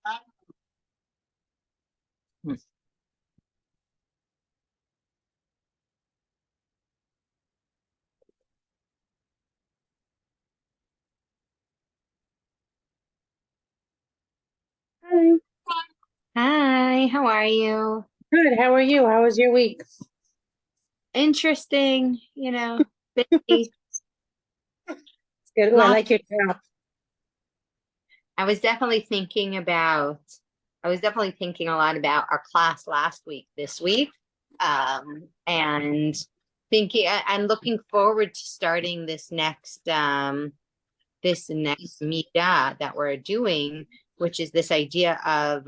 Hi. Hi, how are you? Good. How are you? How was your week? Interesting, busy. Good. Oh, I Lots. like your top. I was definitely thinking about, I was definitely thinking a lot about our class last week, this week, and I'm looking forward to starting this next meetup that we're doing, which is this idea of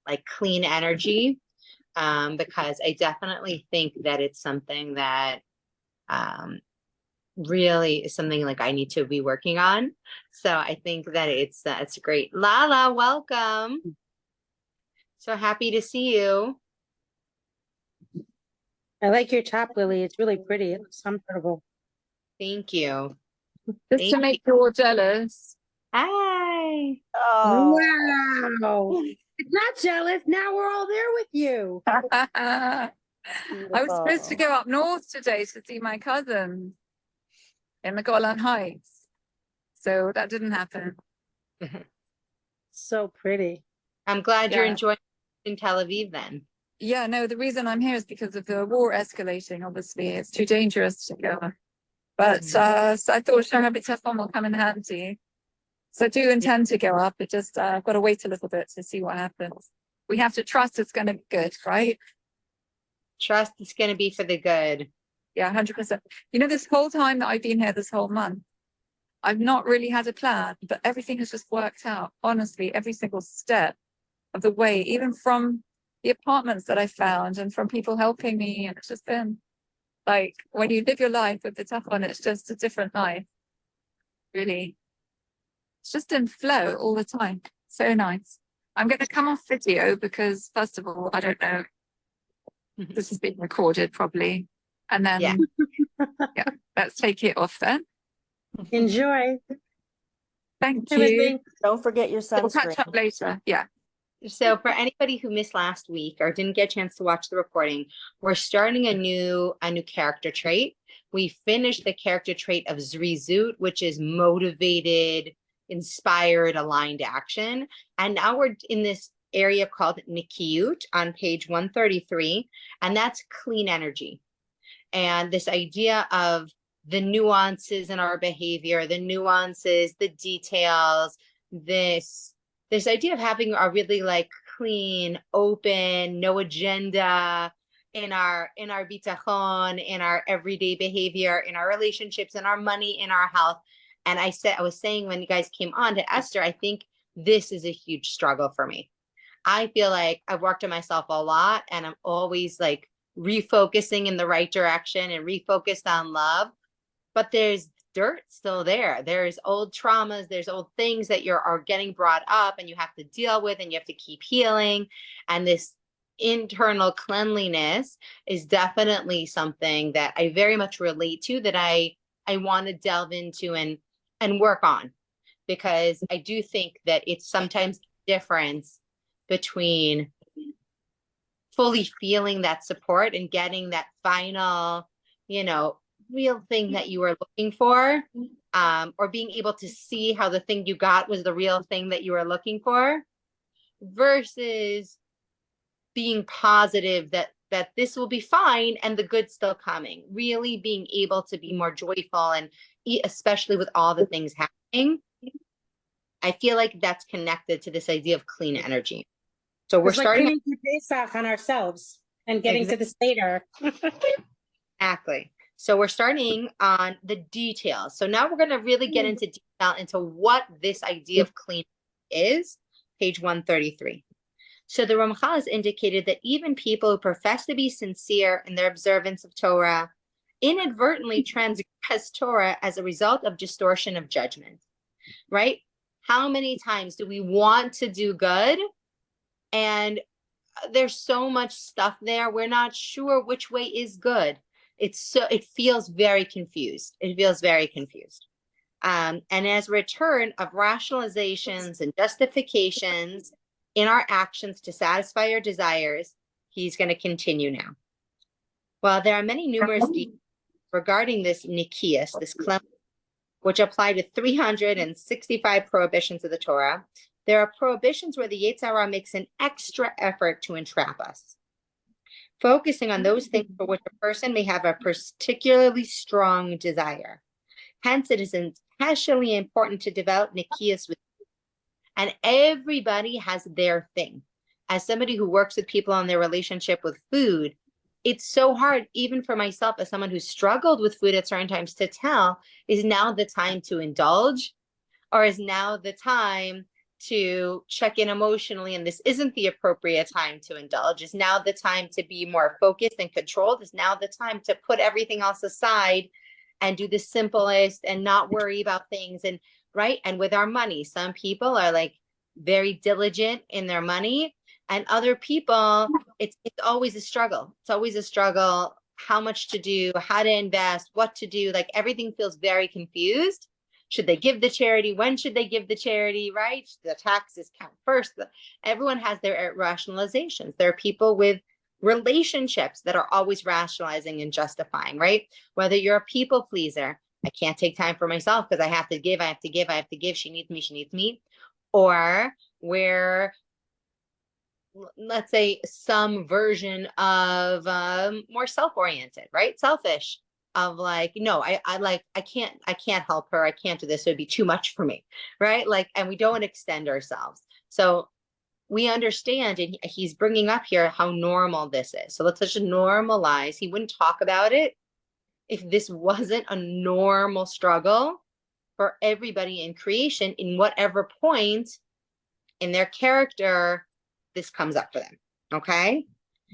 like clean energy, because I definitely think that it's something that um, really is something like I need to be working on. So I think that it's great. Lala, welcome. So happy to see you. I like your top, Lily. It's really pretty. It looks comfortable. Thank you. Just Thank to you. make you all jealous. Hi. Wow. It's not jealous. Now we're all there with you. I was supposed to go up north today to see my cousins in the Golan Heights. So that didn't happen. So pretty. I'm glad you're Yeah. enjoying in Tel Aviv then. Yeah, no, the reason I'm here is because of the war escalating, obviously. It's too dangerous to go. But so I thought Shara B'Teflon will come in handy. So I do intend to go up. It just I've got to wait a little bit to see what happens. We have to trust it's going to be good, right? Trust it's going to be for the good. Yeah, 100%. This whole time that I've been here, this whole month, I've not really had a plan, but everything has just worked out. Honestly, every single step of the way, even from the apartments that I found and from people helping me. And it's just been like when you live your life with the tough one, it's just a different life, really. It's just in flow all the time. So nice. I'm going to come off video because, first of all, I don't know, this is being recorded probably. And then, Yeah. yeah, let's take it off then. Enjoy. Thank you. Everything. Don't forget your We'll catch sunscreen. up later. Yeah. So for anybody who missed last week or didn't get a chance to watch the recording, we're starting a new character trait. We finished the character trait of Zrizut, which is motivated, inspired, aligned action. And now we're in this area called Nikiut on page 133, and that's clean energy. And this idea of the nuances in our behavior, the nuances, the details, this idea of having a really like clean, open, no agenda in our bitachon, in our everyday behavior, in our relationships, in our money, in our health. And I was saying when you guys came on to Esther, I think this is a huge struggle for me. I feel like I've worked on myself a lot and I'm always like refocusing in the right direction and refocused on love, but there's dirt still there. There's old traumas, there's old things that are getting brought up and you have to deal with and you have to keep healing. And this internal cleanliness is definitely something that I very much relate to, that I want to delve into and work on, because I do think that it's sometimes the difference between fully feeling that support and getting that final, real thing that you were looking for, or being able to see how the thing you got was the real thing that you were looking for, versus being positive that this will be fine and the good's still coming. Really being able to be more joyful, and especially with all the things happening, I feel like that's connected to this idea of clean energy. So we're It's like starting putting the Pesach on ourselves and getting to the Seder. exactly. So we're starting on the details. So now we're going to really get into detail into what this idea of clean is, page 133. So the Ramchal has indicated that even people who profess to be sincere in their observance of Torah inadvertently transgress Torah as a result of distortion of judgment, right? How many times do we want to do good and there's so much stuff there, we're not sure which way is good. It feels very confused. It feels very confused. And as a return of rationalizations and justifications, in our actions to satisfy our desires, he's going to continue now. While there are many numerous details regarding this Nikias, this cleanliness, which apply to 365 prohibitions of the Torah, there are prohibitions where the Yetzer Hara makes an extra effort to entrap us, focusing on those things for which a person may have a particularly strong desire. Hence, it is especially important to develop Nekius with, and everybody has their thing. As somebody who works with people on their relationship with food, it's so hard, even for myself, as someone who struggled with food at certain times, to tell, is now the time to indulge, or is now the time to check in emotionally, and this isn't the appropriate time to indulge? Is now the time to be more focused and controlled? Is now the time to put everything else aside and do the simplest and not worry about things? And right, and with our money, some people are like very diligent in their money, and other people, it's always a struggle. It's always a struggle, how much to do, how to invest, what to do. Like everything feels very confused. Should they give the charity? When should they give the charity, right? The taxes count first. Everyone has their rationalizations. There are people with relationships that are always rationalizing and justifying, right? Whether you're a people pleaser, I can't take time for myself because I have to give, I have to give, I have to give. She needs me, she needs me. Or where, let's say, some version of more self-oriented, right? Selfish, of like, no, I can't help her. I can't do this. It would be too much for me, right? Like, and we don't extend ourselves. So we understand, and he's bringing up here how normal this is. So let's just normalize. He wouldn't talk about it if this wasn't a normal struggle for everybody in creation, in whatever point in their character this comes up for them. Okay.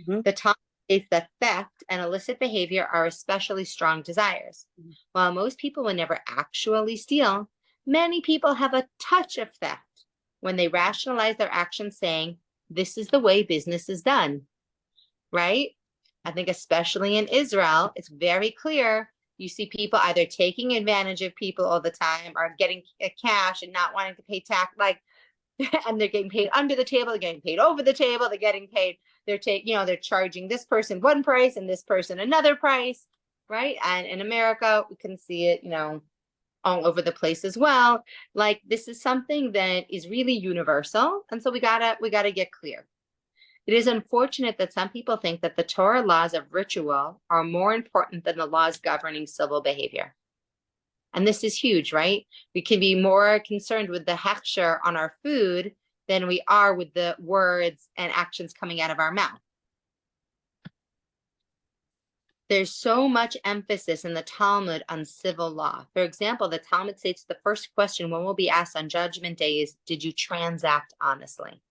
The Talmud states that theft and illicit behavior are especially strong desires. While most people will never actually steal, many people have a touch of theft when they rationalize their actions, saying, this is the way business is done, right? I think especially in Israel, it's very clear. You see people either taking advantage of people all the time, or getting cash and not wanting to pay tax, like, and they're getting paid under the table, they're getting paid over the table, they're getting paid, they're charging this person one price and this person another price, right? And in America, we can see it, all over the place as well. Like, this is something that is really universal. And so we gotta get clear. It is unfortunate that some people think that the Torah laws of ritual are more important than the laws governing civil behavior. And this is huge, right? We can be more concerned with the hechsher on our food than we are with the words and actions coming out of our mouth. There's so much emphasis in the Talmud on civil law. For example, the Talmud states the first question one will be asked on Judgment Day is, did you transact honestly?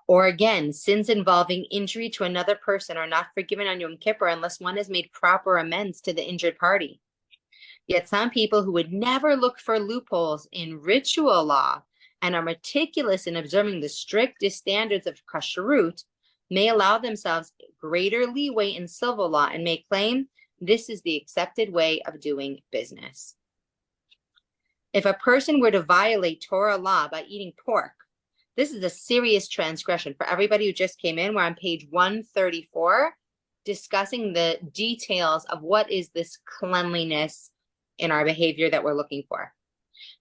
Or again, sins involving injury to another person are not forgiven on Yom Kippur unless one has made proper amends to the injured party. Yet some people who would never look for loopholes in ritual law and are meticulous in observing the strictest standards of kashrut may allow themselves greater leeway in civil law and may claim this is the accepted way of doing business. If a person were to violate Torah law by eating pork, this is a serious transgression. For everybody who just came in, we're on page 134, discussing the details of what is this cleanliness in our behavior that we're looking for.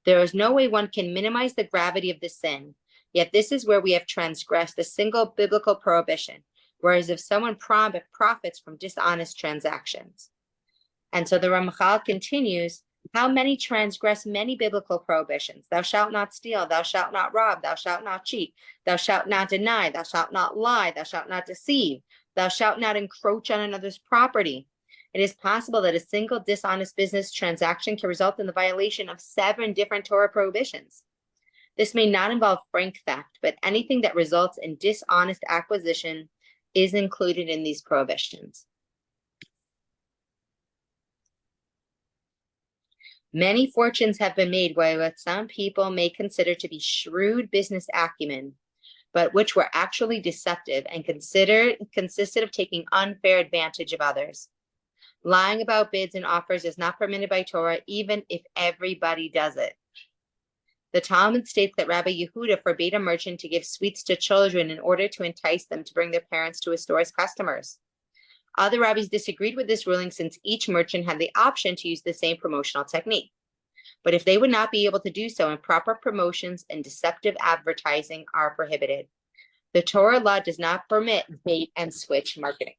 There is no way one can minimize the gravity of the sin, yet this is where we have transgressed a single biblical prohibition, whereas if someone profits from dishonest transactions. And so the Ramchal continues, how many transgress many biblical prohibitions? Thou shalt not steal, thou shalt not rob, thou shalt not cheat, thou shalt not deny, thou shalt not lie, thou shalt not deceive, thou shalt not encroach on another's property. It is possible that a single dishonest business transaction can result in the violation of 7 different Torah prohibitions. This may not involve frank theft, but anything that results in dishonest acquisition is included in these prohibitions. Many fortunes have been made by what some people may consider to be shrewd business acumen, but which were actually deceptive and consisted of taking unfair advantage of others. Lying about bids and offers is not permitted by Torah, even if everybody does it. The Talmud states that Rabbi Yehuda forbade a merchant to give sweets to children in order to entice them to bring their parents to his store as customers. Other rabbis disagreed with this ruling since each merchant had the option to use the same promotional technique. But if they would not be able to do so, improper promotions and deceptive advertising are prohibited. The Torah law does not permit bait and switch marketing.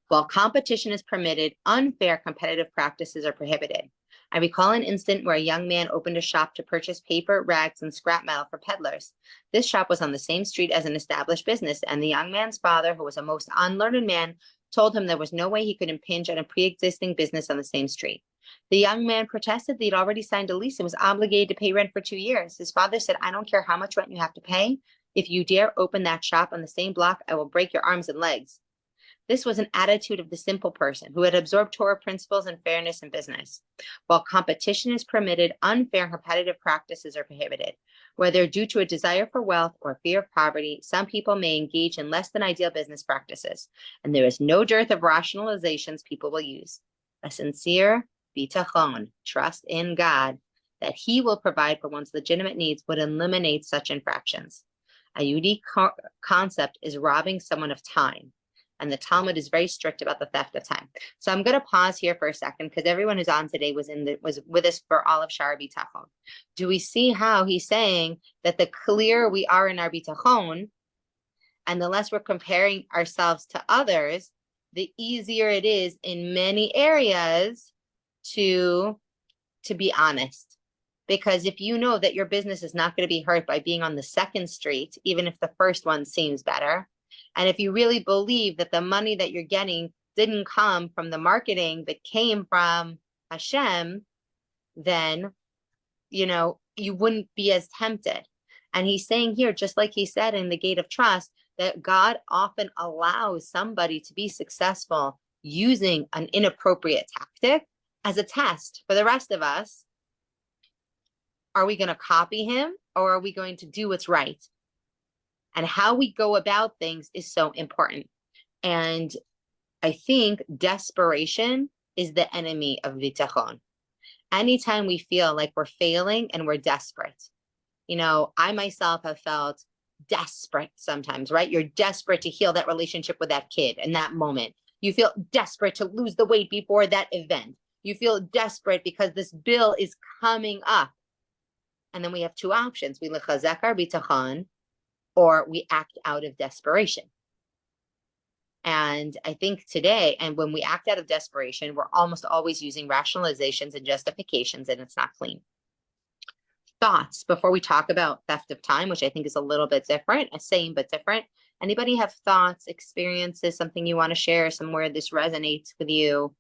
While competition is permitted, unfair competitive practices are prohibited. I recall an incident where a young man opened a shop to purchase paper, rags, and scrap metal for peddlers. This shop was on the same street as an established business, and the young man's father, who was a most unlearned man, told him there was no way he could impinge on a pre-existing business on the same street. The young man protested that he'd already signed a lease and was obligated to pay rent for 2 years. His father said, "I don't care how much rent you have to pay. If you dare open that shop on the same block, I will break your arms and legs." This was an attitude of the simple person who had absorbed Torah principles and fairness in business. While competition is permitted, unfair and competitive practices are prohibited. Whether due to a desire for wealth or fear of poverty, some people may engage in less than ideal business practices, and there is no dearth of rationalizations people will use. A sincere bitachon, trust in God, that He will provide for one's legitimate needs, would eliminate such infractions. A unique concept is robbing someone of time. And the Talmud is very strict about the theft of time. So I'm going to pause here for a second because everyone who's on today was with us for all of Shar Bitachon. Do we see how he's saying that the clearer we are in our bitachon, and the less we're comparing ourselves to others, the easier it is in many areas to be honest. Because if you know that your business is not going to be hurt by being on the second street, even if the first one seems better, and if you really believe that the money that you're getting didn't come from the marketing but came from Hashem, then, you wouldn't be as tempted. And he's saying here, just like he said in the Gate of Trust, that God often allows somebody to be successful using an inappropriate tactic as a test for the rest of us. Are we going to copy him, or are we going to do what's right? And how we go about things is so important. And I think desperation is the enemy of bitachon. Anytime we feel like we're failing and we're desperate, I myself have felt desperate sometimes, right? You're desperate to heal that relationship with that kid in that moment. You feel desperate to lose the weight before that event. You feel desperate because this bill is coming up. And then we have two options. We lechazek our bitachon, or we act out of desperation. And I think today, and when we act out of desperation, we're almost always using rationalizations and justifications, and it's not clean. Thoughts before we talk about theft of time, which I think is a little bit different, same but different. Anybody have thoughts, experiences, something you want to share, somewhere this resonates with you?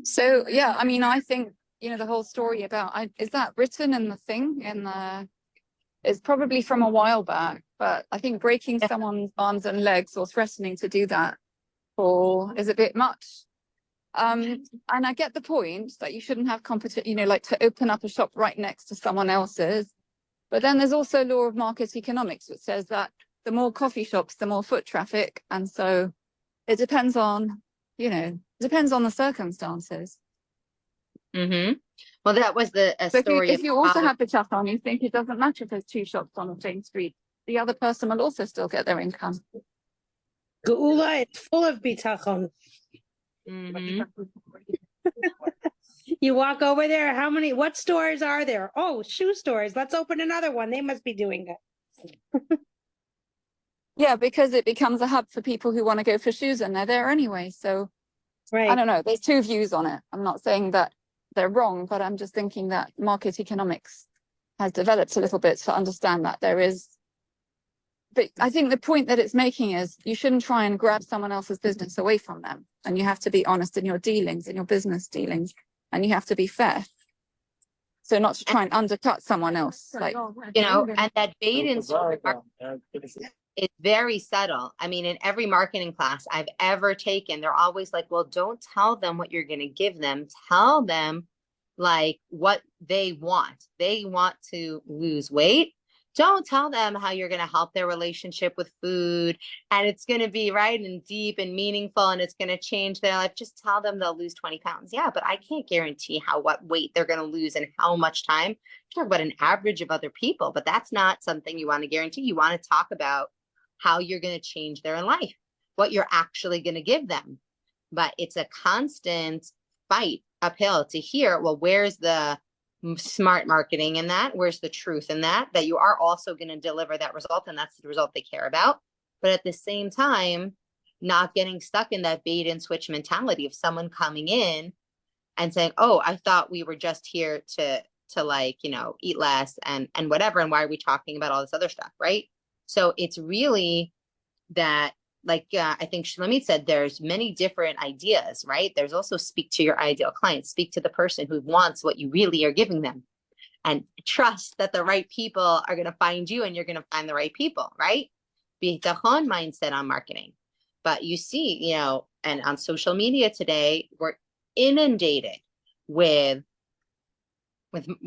So, yeah, I think, the whole story about, is that written in the thing, it's probably from a while back, but I think breaking someone's arms and legs or threatening to do that is a bit much. And I get the point that you shouldn't have competition, like to open up a shop right next to someone else's. But then there's also law of market economics, which says that the more coffee shops, the more foot traffic. And so it depends on, the circumstances. Mm-hmm. Well, that was the story. If you also have bitachon, you think it doesn't matter if there's two shops on the same street. The other person will also still get their income. Geula is full of bitachon. Mm-hmm. You walk over there. What stores are there? Oh, shoe stores. Let's open another one. They must be doing it. Yeah, because it becomes a hub for people who want to go for shoes, and they're there anyway. So Right. I don't know. There's two views on it. I'm not saying that they're wrong, but I'm just thinking that market economics has developed a little bit to understand that there is. But I think the point that it's making is you shouldn't try and grab someone else's business away from them. And you have to be honest in your dealings, in your business dealings, and you have to be fair. So not to try and undercut someone else. And that bait and switch is very subtle. In every marketing class I've ever taken, they're always like, well, don't tell them what you're going to give them. Tell them like what they want. They want to lose weight. Don't tell them how you're going to help their relationship with food and it's going to be right and deep and meaningful and it's going to change their life. Just tell them they'll lose 20 pounds. Yeah, but I can't guarantee what weight they're going to lose and how much time. Talk about an average of other people, but that's not something you want to guarantee. You want to talk about how you're going to change their life, what you're actually going to give them. But it's a constant fight uphill to hear, well, where's the smart marketing in that? Where's the truth in that you are also going to deliver that result, and that's the result they care about. But at the same time, not getting stuck in that bait and switch mentality of someone coming in and saying, oh, I thought we were just here to like, eat less and whatever, and why are we talking about all this other stuff, right? So it's really that, like, I think Shlomi said, there's many different ideas, right? There's also speak to your ideal client, speak to the person who wants what you really are giving them, and trust that the right people are going to find you and you're going to find the right people, right? Bitachon mindset on marketing. But you see, and on social media today, we're inundated with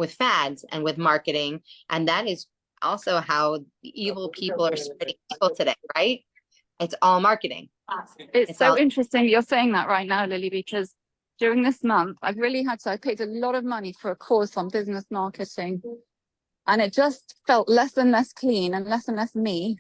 fads and with marketing. And that is also how the evil people are spreading evil today, right? It's all marketing. It's so interesting you're saying that right now, Lily, because during this month, I paid a lot of money for a course on business marketing. And it just felt less and less clean and less me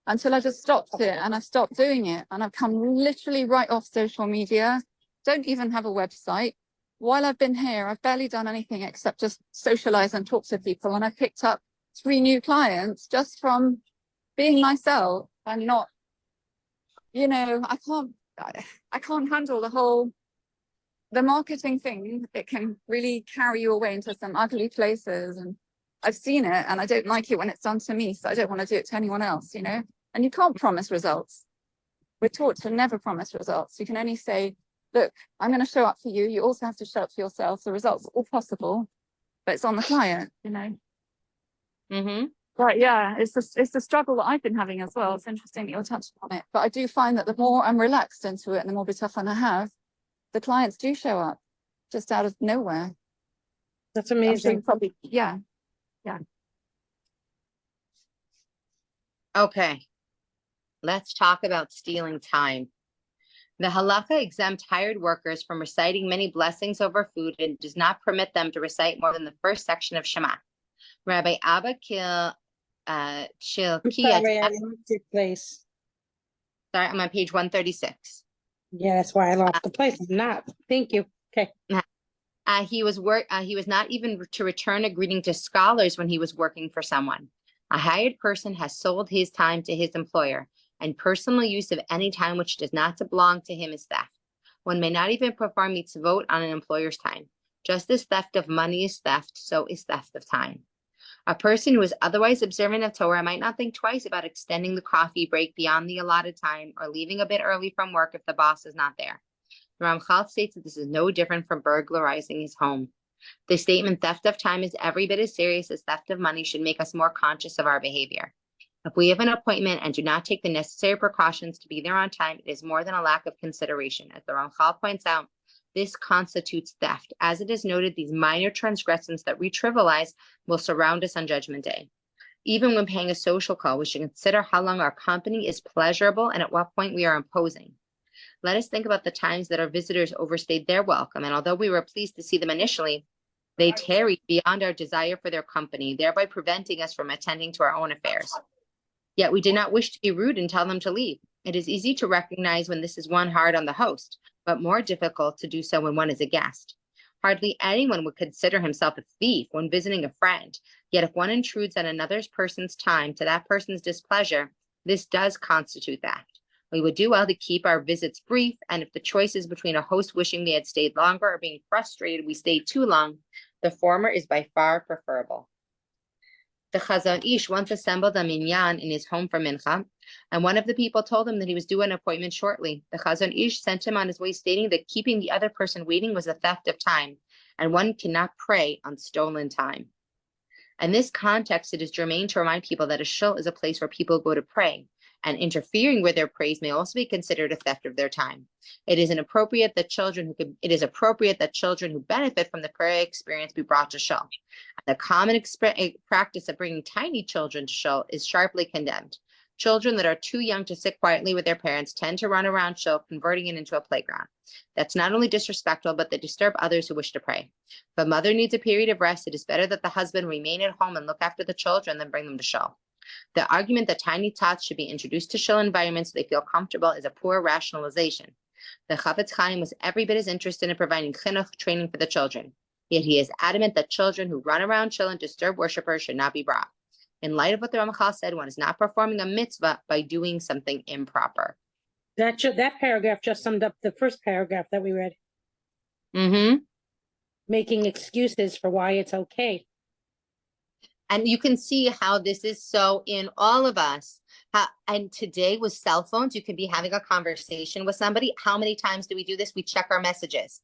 until I just stopped it and I stopped doing it. And I've come literally right off social media, don't even have a website. While I've been here, I've barely done anything except just socialize and talk to people. And I picked up 3 new clients just from being myself and not, I can't handle the marketing thing. It can really carry you away into some ugly places. And I've seen it and I don't like it when it's done to me. So I don't want to do it to anyone else, and you can't promise results. We're taught to never promise results. You can only say, look, I'm going to show up for you. You also have to show up for yourself. The results are all possible, but it's on the client, Mm-hmm. But yeah, it's the struggle that I've been having as well. It's interesting that you're touching on it. But I do find that the more I'm relaxed into it and the more bitachon I have, the clients do show up just out of nowhere. That's amazing. Probably, yeah. Okay. Let's talk about stealing time. The halacha exempts hired workers from reciting many blessings over food and does not permit them to recite more than the first section of Shema. Rabbi Abba I'm sorry, I lost your place. Sorry, I'm on page 136. Yeah, that's why I lost the place. I'm not. Thank you. Okay. He was not even to return a greeting to scholars when he was working for someone. A hired person has sold his time to his employer, and personal use of any time which does not belong to him is theft. One may not even perform mitzvot on an employer's time. Just as theft of money is theft, so is theft of time. A person who is otherwise observant of Torah might not think twice about extending the coffee break beyond the allotted time or leaving a bit early from work if the boss is not there. The Ramchal states that this is no different from burglarizing his home. The statement theft of time is every bit as serious as theft of money should make us more conscious of our behavior. If we have an appointment and do not take the necessary precautions to be there on time, it is more than a lack of consideration. As the Ramchal points out, this constitutes theft. As it is noted, these minor transgressions that we trivialize will surround us on Judgment Day. Even when paying a social call, we should consider how long our company is pleasurable and at what point we are imposing. Let us think about the times that our visitors overstayed their welcome, and although we were pleased to see them initially, they tarried beyond our desire for their company, thereby preventing us from attending to our own affairs. Yet we did not wish to be rude and tell them to leave. It is easy to recognize when this is one hard on the host, but more difficult to do so when one is a guest. Hardly anyone would consider himself a thief when visiting a friend, yet if one intrudes on another person's time to that person's displeasure, this does constitute theft. We would do well to keep our visits brief, and if the choice is between a host wishing they had stayed longer or being frustrated we stayed too long, the former is by far preferable. The Chazon Ish once assembled a minyan in his home for mincha, and one of the people told him that he was due an appointment shortly. The Chazon Ish sent him on his way, stating that keeping the other person waiting was a theft of time, and one cannot pray on stolen time. In this context, it is germane to remind people that a shul is a place where people go to pray, and interfering with their praise may also be considered a theft of their time. It is appropriate that children who benefit from the prayer experience be brought to shul. The common practice of bringing tiny children to shul is sharply condemned. Children that are too young to sit quietly with their parents tend to run around shul, converting it into a playground. That's not only disrespectful, but they disturb others who wish to pray. If a mother needs a period of rest, it is better that the husband remain at home and look after the children than bring them to shul. The argument that tiny tots should be introduced to shul environments so they feel comfortable is a poor rationalization. The Chafetz Chaim was every bit as interested in providing chinuch training for the children. Yet he is adamant that children who run around shul and disturb worshipers should not be brought. In light of what the Ramchal said, one is not performing a mitzvah by doing something improper. That paragraph just summed up the first paragraph that we read. Mm-hmm. Making excuses for why it's okay. And you can see how this is so in all of us. And today with cell phones, you can be having a conversation with somebody. How many times do we do this? We check our messages.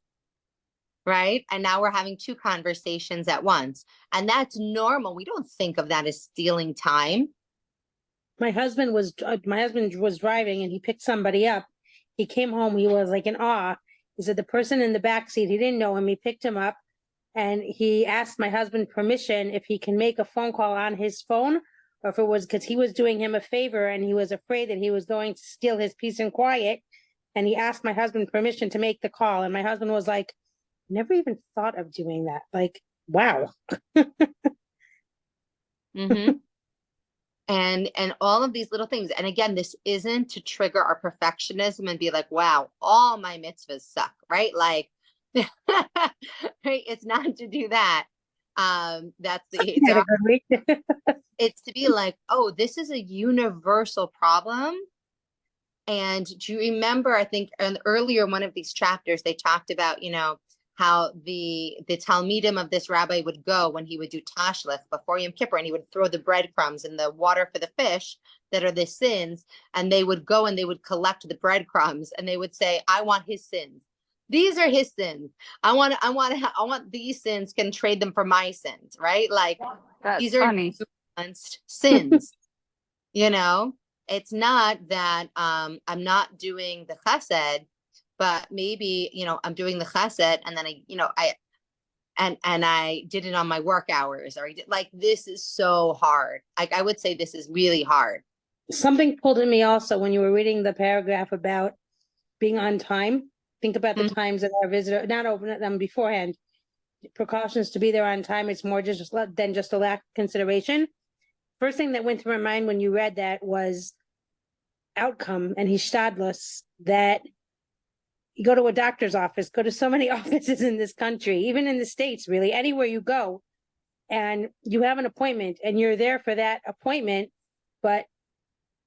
Right? And now we're having two conversations at once. And that's normal. We don't think of that as stealing time. My husband was driving and he picked somebody up. He came home, he was like in awe. He said the person in the back seat, he didn't know him. He picked him up and he asked my husband permission if he can make a phone call on his phone, or if it was because he was doing him a favor and he was afraid that he was going to steal his peace and quiet. And he asked my husband permission to make the call. And my husband was like, never even thought of doing that. Like, wow. Mm-hmm. And all of these little things. And again, this isn't to trigger our perfectionism and be like, wow, all my mitzvahs suck, right? Like, right? It's not to do that. That's it's to be like, oh, this is a universal problem. And do you remember, I think in earlier one of these chapters, they talked about, how the Talmidim of this rabbi would go when he would do tashlich before Yom Kippur, and he would throw the breadcrumbs in the water for the fish that are the sins, and they would go and they would collect the breadcrumbs, and they would say, I want his sins. These are his sins. I want these sins, can trade them for my sins, right? Like, That's these are funny. sins. It's not that I'm not doing the chesed, but maybe, I'm doing the chesed and then I did it on my work hours, or this is so hard. Like, I would say this is really hard. Something pulled in me also when you were reading the paragraph about being on time. Think about the times that our visitor, not open them beforehand, precautions to be there on time. It's more than just a lack of consideration. First thing that went through my mind when you read that was outcome and hishtadlus, that you go to a doctor's office, go to so many offices in this country, even in the States, really, anywhere you go, and you have an appointment and you're there for that appointment, but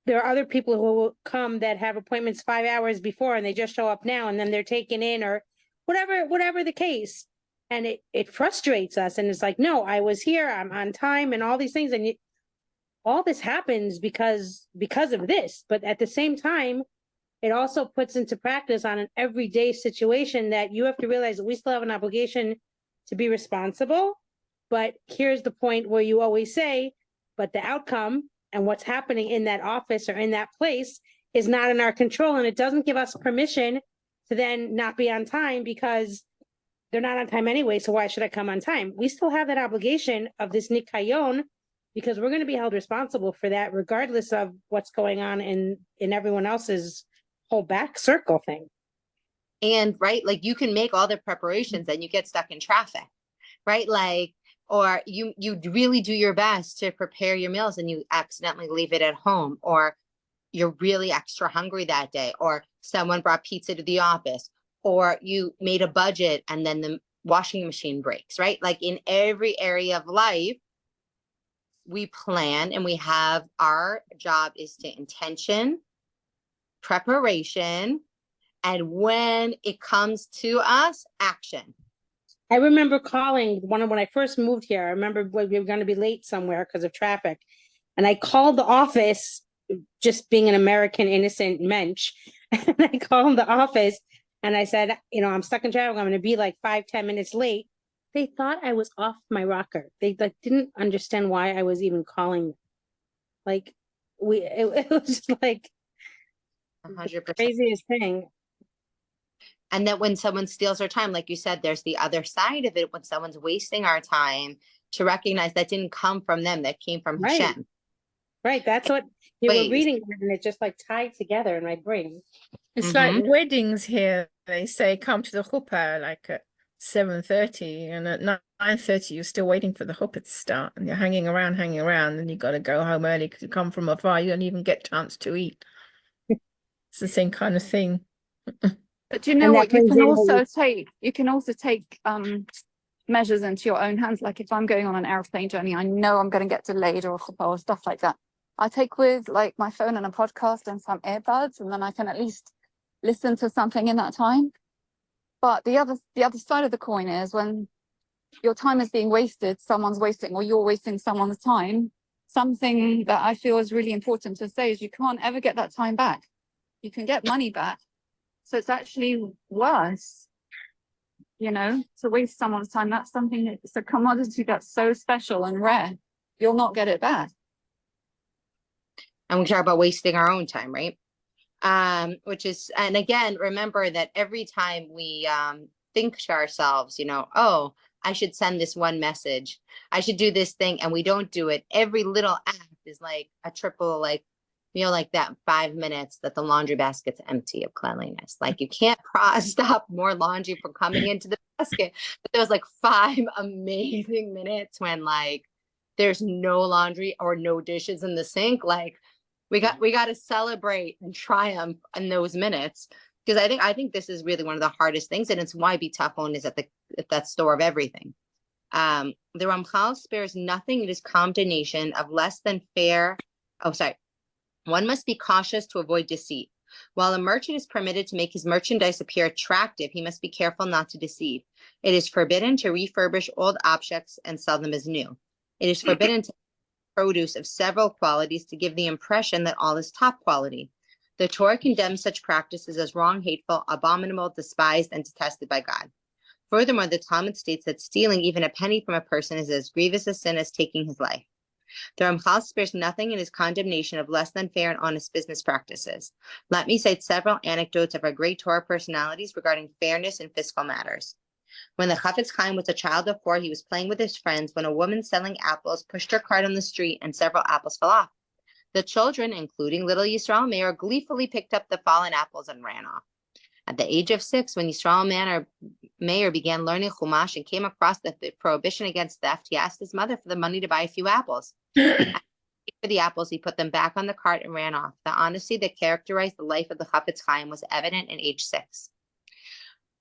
there are other people who will come that have appointments 5 hours before and they just show up now and then they're taken in, or whatever the case. And it frustrates us. And it's like, no, I was here, I'm on time and all these things. And all this happens because of this. But at the same time, it also puts into practice on an everyday situation that you have to realize that we still have an obligation to be responsible. But here's the point where you always say, but the outcome and what's happening in that office or in that place is not in our control. And it doesn't give us permission to then not be on time because they're not on time anyway. So why should I come on time? We still have that obligation of this nikayon, because we're going to be held responsible for that regardless of what's going on in everyone else's whole back circle thing. And right, like, you can make all the preparations and you get stuck in traffic, right? Like, or you really do your best to prepare your meals and you accidentally leave it at home, or you're really extra hungry that day, or someone brought pizza to the office, or you made a budget and then the washing machine breaks, right? Like, in every area of life, we plan and we have, our job is to intention, preparation, and when it comes to us, action. I remember calling when I first moved here. I remember we were going to be late somewhere because of traffic. And I called the office, just being an American innocent mensch. And I called the office and I said, I'm stuck in traffic. I'm going to be like 5-10 minutes late. They thought I was off my rocker. They didn't understand why I was even calling. Like, it was like 100%. craziest thing. And that when someone steals our time, like you said, there's the other side of it when someone's wasting our time, to recognize that didn't come from them, that came from Right. Hashem. Right, that's what you were Ways. reading, and it just like tied together in my brain. It's Mhm. like weddings here. They say come to the chuppah like at 7:30, and at 9:30 you're still waiting for the chuppah to start, and you're hanging around, and you got to go home early because you come from afar. You don't even get a chance to eat. It's the same kind of thing. But do you know And that what? You brings can in also take measures into your own hands. Like if I'm going on an airplane journey, I know I'm going to get delayed or stuff like that. I take with like my phone and a podcast and some earbuds, and then I can at least listen to something in that time. But the other side of the coin is when your time is being wasted, someone's wasting, or you're wasting someone's time. Something that I feel is really important to say is you can't ever get that time back. You can get money back. So it's actually worse, to waste someone's time. That's something it's a commodity that's so special and rare. You'll not get it back. And we talk about wasting our own time, right? Which is, and again, remember that every time we think to ourselves, oh, I should send this one message, I should do this thing, and we don't do it, every little act is like a triple, like that 5 minutes that the laundry basket's empty of cleanliness. Like you can't stop more laundry from coming into the basket. But there was like 5 amazing minutes when like there's no laundry or no dishes in the sink. Like we got to celebrate and triumph in those minutes, because I think this is really one of the hardest things, and it's why bitachon is at that store of everything. The Ramchal spares nothing in his condemnation of less than fair. Oh, sorry. One must be cautious to avoid deceit. While a merchant is permitted to make his merchandise appear attractive, he must be careful not to deceive. It is forbidden to refurbish old objects and sell them as new. It is forbidden to produce of several qualities to give the impression that all is top quality. The Torah condemns such practices as wrong, hateful, abominable, despised, and detested by God. Furthermore, the Talmud states that stealing even a penny from a person is as grievous a sin as taking his life. The Ramchal spares nothing in his condemnation of less than fair and honest business practices. Let me cite several anecdotes of our great Torah personalities regarding fairness in fiscal matters. When the Chafetz Chaim was a child of 4, he was playing with his friends when a woman selling apples pushed her cart on the street and several apples fell off. The children, including little Yisrael Meir, gleefully picked up the fallen apples and ran off. At the age of 6, when Yisrael Meir began learning Chumash and came across the prohibition against theft, he asked his mother for the money to buy a few apples. For the apples, he put them back on the cart and ran off. The honesty that characterized the life of the Chafetz Chaim was evident at age 6.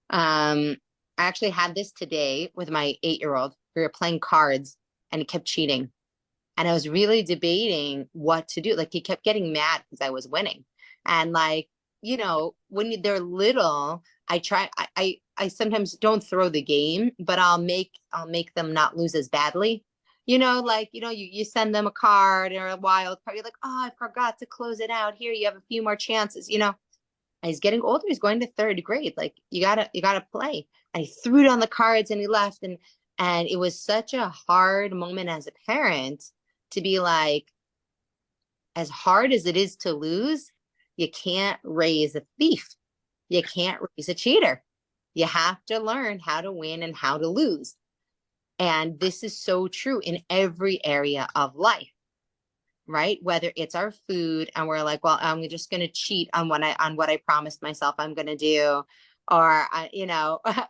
I actually had this today with my 8-year-old. We were playing cards and he kept cheating. And I was really debating what to do. Like he kept getting mad because I was winning. And like, when they're little, I sometimes don't throw the game, but I'll make them not lose as badly. You send them a card or a wild card. You're like, oh, I forgot to close it out. Here, you have a few more chances. And he's getting older. He's going to 3rd grade. Like you gotta play. And he threw down the cards and he left. And it was such a hard moment as a parent to be like, as hard as it is to lose, you can't raise a thief. You can't raise a cheater. You have to learn how to win and how to lose. And this is so true in every area of life, right? Whether it's our food and we're like, well, I'm just going to cheat on what I promised myself I'm going to do, or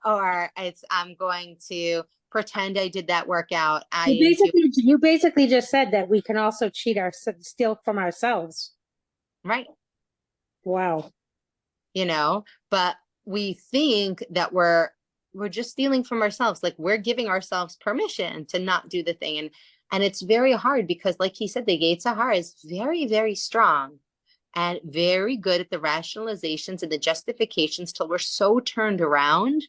or I'm going to pretend I did that workout. You basically just said that we can also steal from ourselves. Right. Wow. But we think that we're just stealing from ourselves. Like we're giving ourselves permission to not do the thing. And it's very hard because like he said, the Yetzer Hara is very, very strong and very good at the rationalizations and the justifications till we're so turned around.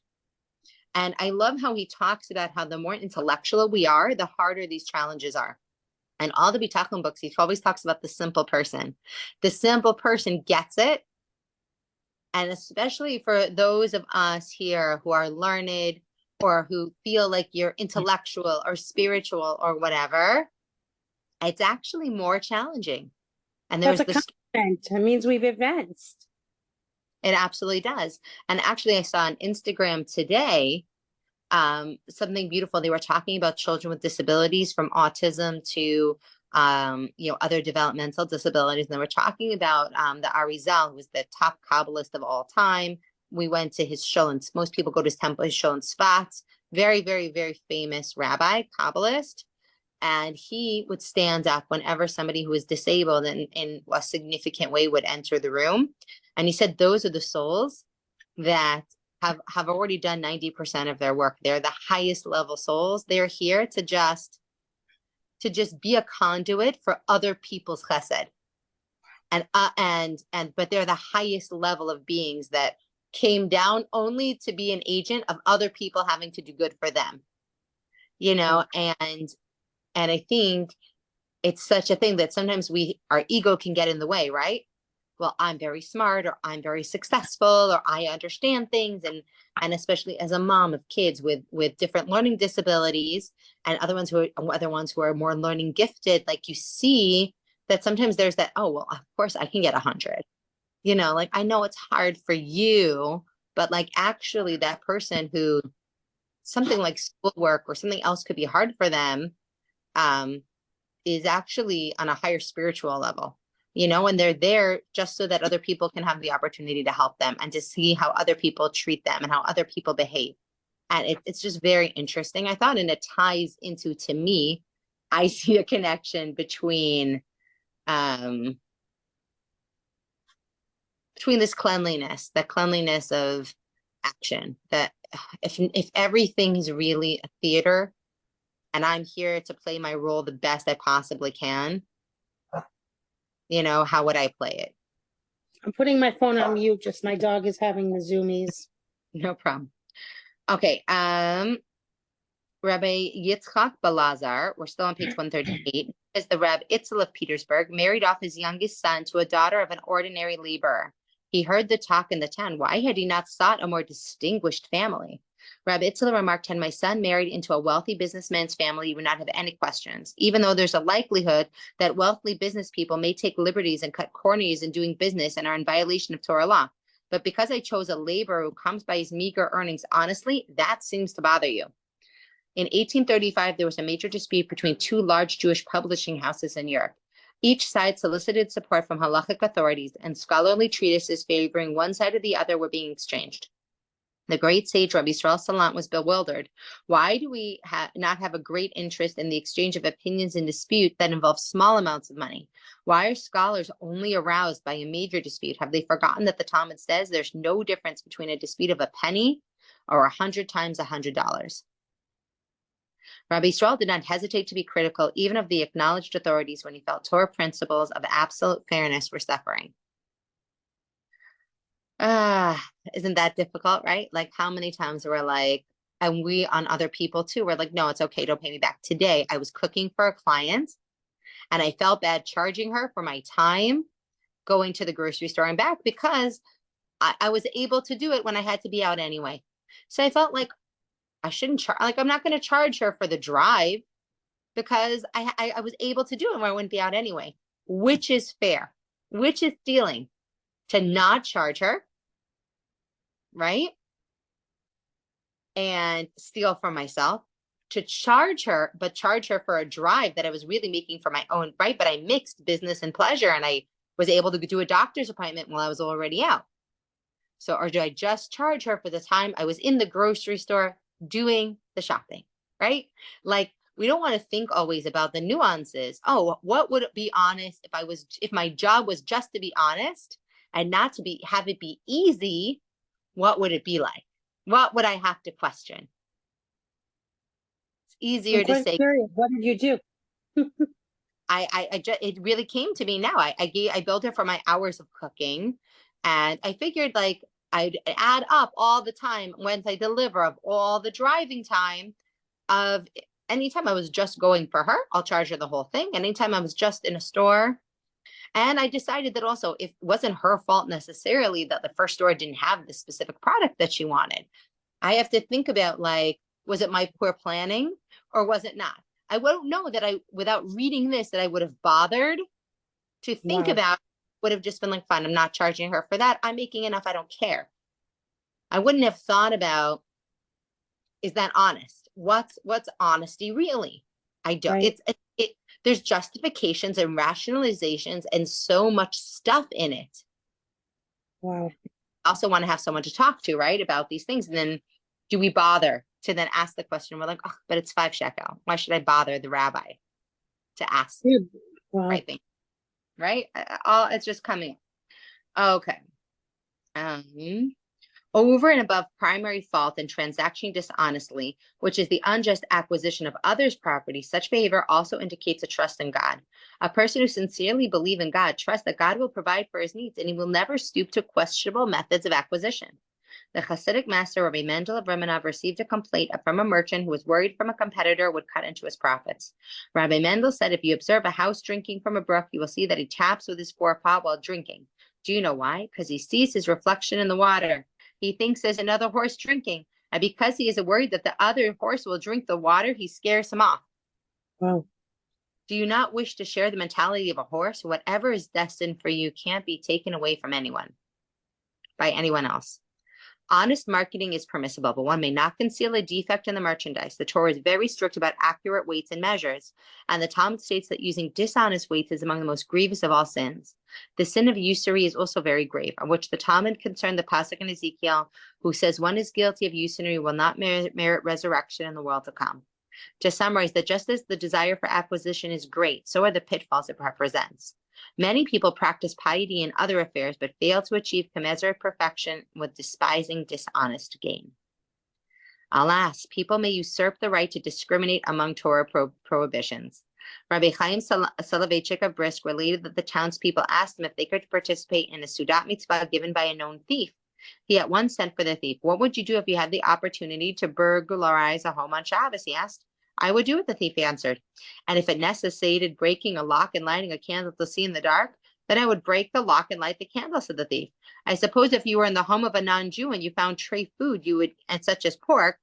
And I love how he talks about how the more intellectual we are, the harder these challenges are. And all the bitachon books, he always talks about the simple person. The simple person gets it. And especially for those of us here who are learned or who feel like you're intellectual or spiritual or whatever, it's actually more challenging And there's That's a this, compliment. It means we've advanced. it absolutely does. And actually I saw on Instagram today, something beautiful. They were talking about children with disabilities, from autism to other developmental disabilities. And they were talking about the Arizal, who was the top Kabbalist of all time. We went to his shul, and most people go to his temple, his shul in Sfat. Very, very, very famous rabbi, Kabbalist. And he would stand up whenever somebody who was disabled in a significant way would enter the room. And he said, those are the souls that have already done 90% of their work. They're the highest level souls. They're here to just be a conduit for other people's chesed. But they're the highest level of beings that came down only to be an agent of other people having to do good for them. And I think it's such a thing that sometimes our ego can get in the way, right? Well, I'm very smart, or I'm very successful, or I understand things. And especially as a mom of kids with different learning disabilities, and other ones who are more learning gifted, like, you see that sometimes there's that, oh, well, of course I can get 100, like, I know it's hard for you, but like, actually that person who something like schoolwork or something else could be hard for them, is actually on a higher spiritual level. And they're there just so that other people can have the opportunity to help them and to see how other people treat them and how other people behave. And it's just very interesting, I thought, and it ties into, to me, I see a connection between this cleanliness, the cleanliness of action, that if everything is really a theater and I'm here to play my role the best I possibly can, how would I play it? I'm putting my phone on mute, just my dog is having the zoomies. No problem. Okay. Rabbi Yitzchak Balazar, we're still on page 138, is the Reb Itzel of Petersburg, married off his youngest son to a daughter of an ordinary laborer. He heard the talk in the town. Why had he not sought a more distinguished family? Rabbi Itzel remarked, had my son married into a wealthy businessman's family, he would not have any questions, even though there's a likelihood that wealthy business people may take liberties and cut corners in doing business and are in violation of Torah law. But because I chose a laborer who comes by his meager earnings honestly, that seems to bother you. In 1835, there was a major dispute between two large Jewish publishing houses in Europe. Each side solicited support from halachic authorities, and scholarly treatises favoring one side or the other were being exchanged. The great sage Rabbi Yisrael Salant was bewildered. Why do we not have a great interest in the exchange of opinions in dispute that involve small amounts of money? Why are scholars only aroused by a major dispute? Have they forgotten that the Talmud says there's no difference between a dispute of a penny or 100 times $100? Rabbi Yisrael did not hesitate to be critical even of the acknowledged authorities when he felt Torah principles of absolute fairness were suffering. Isn't that difficult, right? Like, how many times we're like, and we on other people too, we're like, no, it's okay, don't pay me back. Today, I was cooking for a client and I felt bad charging her for my time going to the grocery store and back, because I was able to do it when I had to be out anyway. So I felt like I shouldn't charge, like, I'm not going to charge her for the drive because I was able to do it when I wouldn't be out anyway, which is fair, which is stealing, to not charge her, right? And steal from myself, to charge her, but charge her for a drive that I was really making for my own, right? But I mixed business and pleasure, and I was able to do a doctor's appointment while I was already out. So, or do I just charge her for the time I was in the grocery store doing the shopping, right? Like, we don't want to think always about the nuances. Oh, what would it be honest if my job was just to be honest and not to have it be easy? What would it be like? What would I have to question? It's easier to say. Curious. What did you do? It really came to me now. I billed her for my hours of cooking, and I figured, like, I'd add up all the time once I deliver of all the driving time of anytime I was just going for her, I'll charge her the whole thing. Anytime I was just in a store. And I decided that also, it wasn't her fault necessarily that the first store didn't have the specific product that she wanted. I have to think about, like, was it my poor planning or was it not? I won't know that without reading this, that I would have bothered To think Wow. about would have just been like, fine, I'm not charging her for that. I'm making enough. I don't care. I wouldn't have thought about, is that honest? What's honesty really? I don't, Right. there's justifications and rationalizations and so much stuff in it. Wow. Also want to have someone to talk to, right, about these things. And then do we bother to then ask the question? We're like, oh, but it's 5 shekel. Why should I bother the rabbi to ask the Dude. Wow. right thing? Right? All it's just coming up. Okay. Over and above primary fault and transacting dishonestly, which is the unjust acquisition of others' property, such behavior also indicates a trust in God. A person who sincerely believes in God trusts that God will provide for his needs, and he will never stoop to questionable methods of acquisition. The Hasidic master Rabbi Mendel of Remenov received a complaint from a merchant who was worried from a competitor would cut into his profits. Rabbi Mendel said, if you observe a house drinking from a brook, you will see that he taps with his forepaw while drinking. Do you know why? Because he sees his reflection in the water. He thinks there's another horse drinking, and because he is worried that the other horse will drink the water, he scares him off. Wow. Do you not wish to share the mentality of a horse? Whatever is destined for you can't be taken away from anyone, by anyone else. Honest marketing is permissible, but one may not conceal a defect in the merchandise. The Torah is very strict about accurate weights and measures, and the Talmud states that using dishonest weights is among the most grievous of all sins. The sin of usury is also very grave, on which the Talmud concerned the pasuk in Ezekiel, who says one is guilty of usury will not merit resurrection in the world to come. To summarize, that just as the desire for acquisition is great, so are the pitfalls it represents. Many people practice piety in other affairs, but fail to achieve commensurate perfection with despising dishonest gain. Alas, people may usurp the right to discriminate among Torah prohibitions. Rabbi Chaim Soloveitchik of Brisk related that the townspeople asked him if they could participate in a Sudat mitzvah given by a known thief. He at once sent for the thief. What would you do if you had the opportunity to burglarize a home on Shabbos? He asked. I would do it, the thief answered. And if it necessitated breaking a lock and lighting a candle to see in the dark, then I would break the lock and light the candle, said the thief. I suppose if you were in the home of a non-Jew and you found treif food, and such as pork,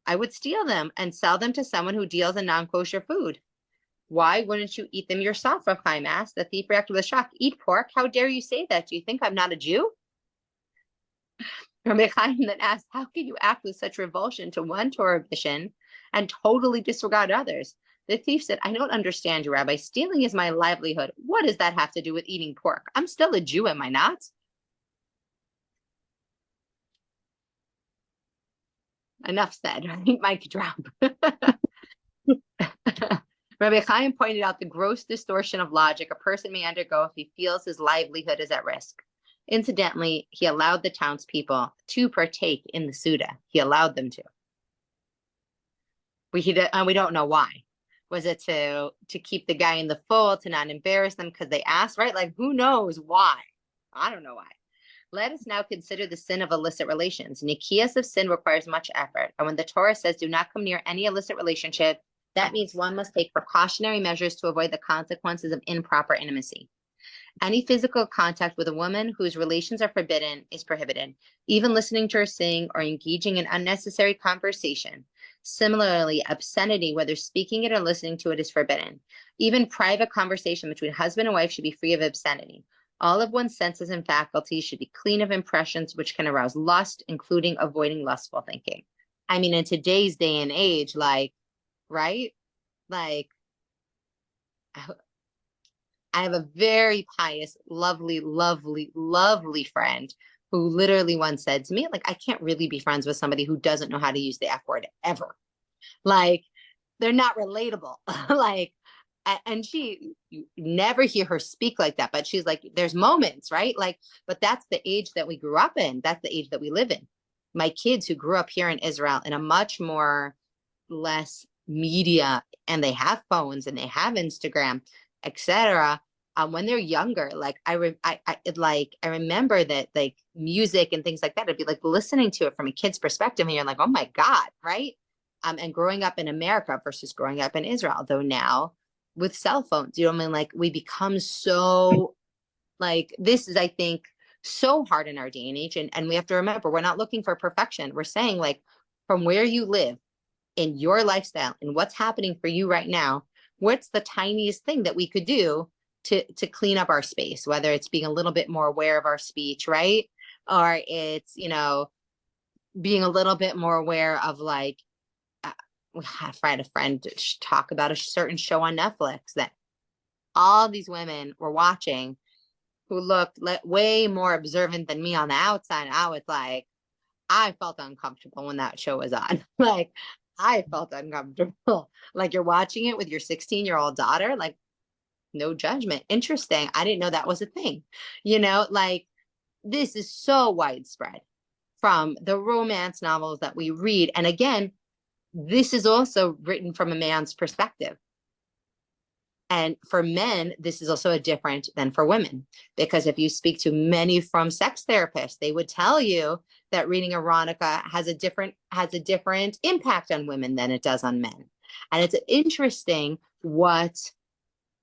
I would steal them and sell them to someone who deals in non-kosher food. Why wouldn't you eat them yourself? Rav Chaim asked. The thief reacted with shock. Eat pork? How dare you say that? Do you think I'm not a Jew? Rabbi Chaim then asked, how can you act with such revulsion to one Torah mission and totally disregard others? The thief said, I don't understand you, Rabbi. Stealing is my livelihood. What does that have to do with eating pork? I'm still a Jew, am I not? Enough said. Mic drop. Rabbi Chaim pointed out the gross distortion of logic a person may undergo if he feels his livelihood is at risk. Incidentally, he allowed the townspeople to partake in the Suda. He allowed them to. We don't know why. Was it to keep the guy in the fold, to not embarrass them because they asked, right? Like, who knows why? I don't know why. Let us now consider the sin of illicit relations. Nikias of sin requires much effort. And when the Torah says do not come near any illicit relationship, that means one must take precautionary measures to avoid the consequences of improper intimacy. Any physical contact with a woman whose relations are forbidden is prohibited, even listening to her sing or engaging in unnecessary conversation. Similarly, obscenity, whether speaking it or listening to it, is forbidden. Even private conversation between husband and wife should be free of obscenity. All of one's senses and faculties should be clean of impressions which can arouse lust, including avoiding lustful thinking. I mean, in today's day and age, like, right? Like, I have a very pious, lovely, lovely, lovely friend who literally once said to me, like, I can't really be friends with somebody who doesn't know how to use the F word ever. Like, they're not relatable. Like, and you never hear her speak like that, but she's like, there's moments, right? Like, but that's the age that we grew up in. That's the age that we live in. My kids who grew up here in Israel in a much more less media, and they have phones and they have Instagram, etc. When they're younger, like I remember that, like, music and things like that, I'd be like listening to it from a kid's perspective, and you're like, oh my God, right? And growing up in America versus growing up in Israel, though now with cell phones, you know what I mean? Like, we become so, like, this is, I think, so hard in our day and age. And we have to remember, we're not looking for perfection. We're saying, like, from where you live in your lifestyle and what's happening for you right now, what's the tiniest thing that we could do to clean up our space, whether it's being a little bit more aware of our speech, right? Or it's, you know, being a little bit more aware of like, I had a friend talk about a certain show on Netflix that all these women were watching who looked way more observant than me on the outside. I was like, I felt uncomfortable when that show was on. Like, I felt uncomfortable. Like, you're watching it with your 16-year-old daughter, like, no judgment. Interesting. I didn't know that was a thing. You know, like, this is so widespread from the romance novels that we read. And again, this is also written from a man's perspective. And for men, this is also a different than for women, because if you speak to many from sex therapists, they would tell you that reading erotica has a different impact on women than it does on men. And it's interesting what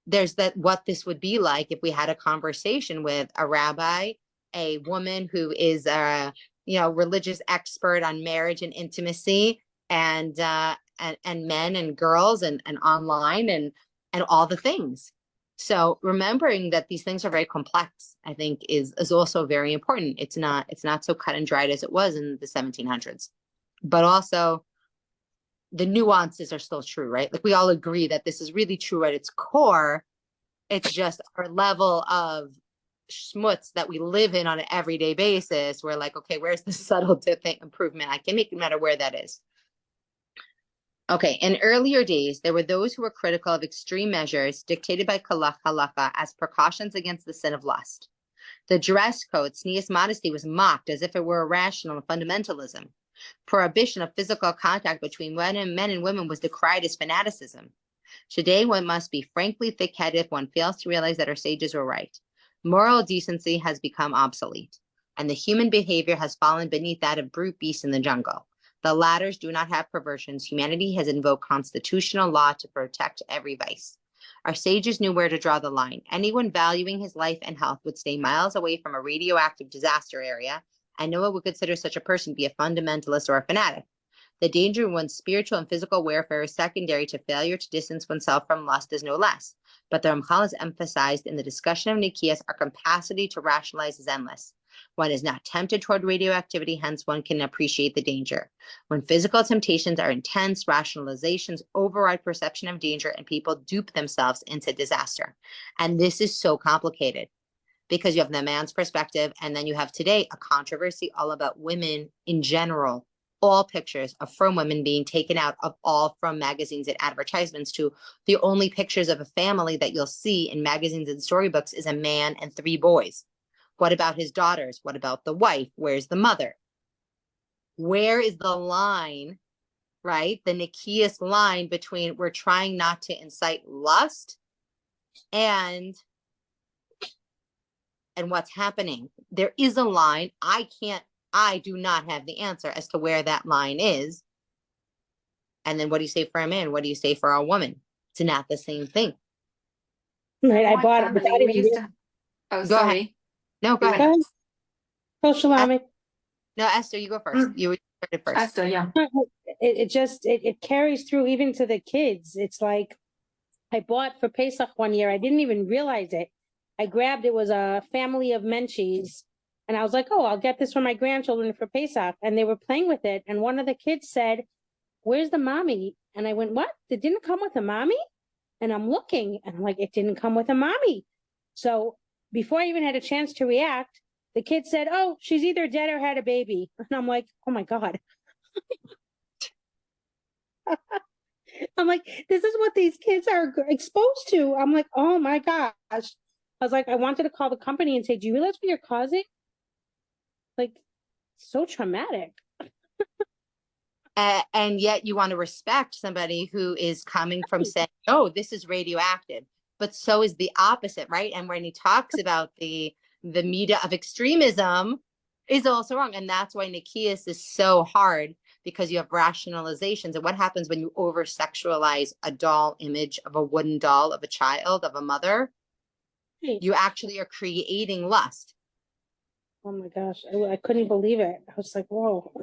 this would be like if we had a conversation with a rabbi, a woman who is a religious expert on marriage and intimacy, and men and girls and online and all the things. So remembering that these things are very complex, I think is also very important. It's not so cut and dried as it was in the 1700s, but also the nuances are still true, right? Like, we all agree that this is really true at its core. It's just our level of schmutz that we live in on an everyday basis. We're like, okay, where's the subtle improvement? I can make no matter where that is. Okay, in earlier days, there were those who were critical of extreme measures dictated by halakha as precautions against the sin of lust. The dress code, tznius modesty, was mocked as if it were irrational fundamentalism. Prohibition of physical contact between men and women was decried as fanaticism. Today, one must be frankly thick-headed if one fails to realize that our sages were right. Moral decency has become obsolete, and the human behavior has fallen beneath that of brute beasts in the jungle. The latters do not have perversions. Humanity has invoked constitutional law to protect every vice. Our sages knew where to draw the line. Anyone valuing his life and health would stay miles away from a radioactive disaster area, and no one would consider such a person to be a fundamentalist or a fanatic. The danger of one's spiritual and physical welfare is secondary to failure to distance oneself from lust is no less. But the Ramchal has emphasized in the discussion of Nikias, our capacity to rationalize is endless. One is not tempted toward radioactivity, hence one can appreciate the danger. When physical temptations are intense, rationalizations override perception of danger and people dupe themselves into disaster. And this is so complicated because you have the man's perspective, and then you have today a controversy all about women in general. All pictures of frum women being taken out of all frum magazines and advertisements to the only pictures of a family that you'll see in magazines and storybooks is a man and 3 boys. What about his daughters? What about the wife? Where's the mother? Where is the line, right? The Nekius line between we're trying not to incite lust and what's happening. There is a line. I do not have the answer as to where that line is. And then what do you say for a man? What do you say for a woman? It's not the same thing. Right, I My bought it. family, without we even used to. Oh, Go sorry. ahead. No, go You ahead. went- Oh, Shalami. No, Esther, you go first. You started first. Esther, yeah. It carries through even to the kids. It's like I bought for Pesach one year. I didn't even realize it. I grabbed, it was a family of Menchies. And I was like, oh, I'll get this for my grandchildren for Pesach. And they were playing with it. And one of the kids said, where's the mommy? And I went, what? It didn't come with a mommy? And I'm looking and I'm like, it didn't come with a mommy. So before I even had a chance to react, the kid said, oh, she's either dead or had a baby. And I'm like, oh my God. I'm like, this is what these kids are exposed to. I'm like, oh my gosh. I was like, I wanted to call the company and say, do you realize what you're causing? Like, so traumatic. And yet you want to respect somebody who is coming from saying, oh, this is radioactive. But so is the opposite, right? And when he talks about the media of extremism is also wrong. And that's why Nikias is so hard, because you have rationalizations. And what happens when you over-sexualize a doll image of a wooden doll of a child, of a mother? Right. You actually are creating lust. Oh my gosh. I couldn't believe it. I was like, whoa.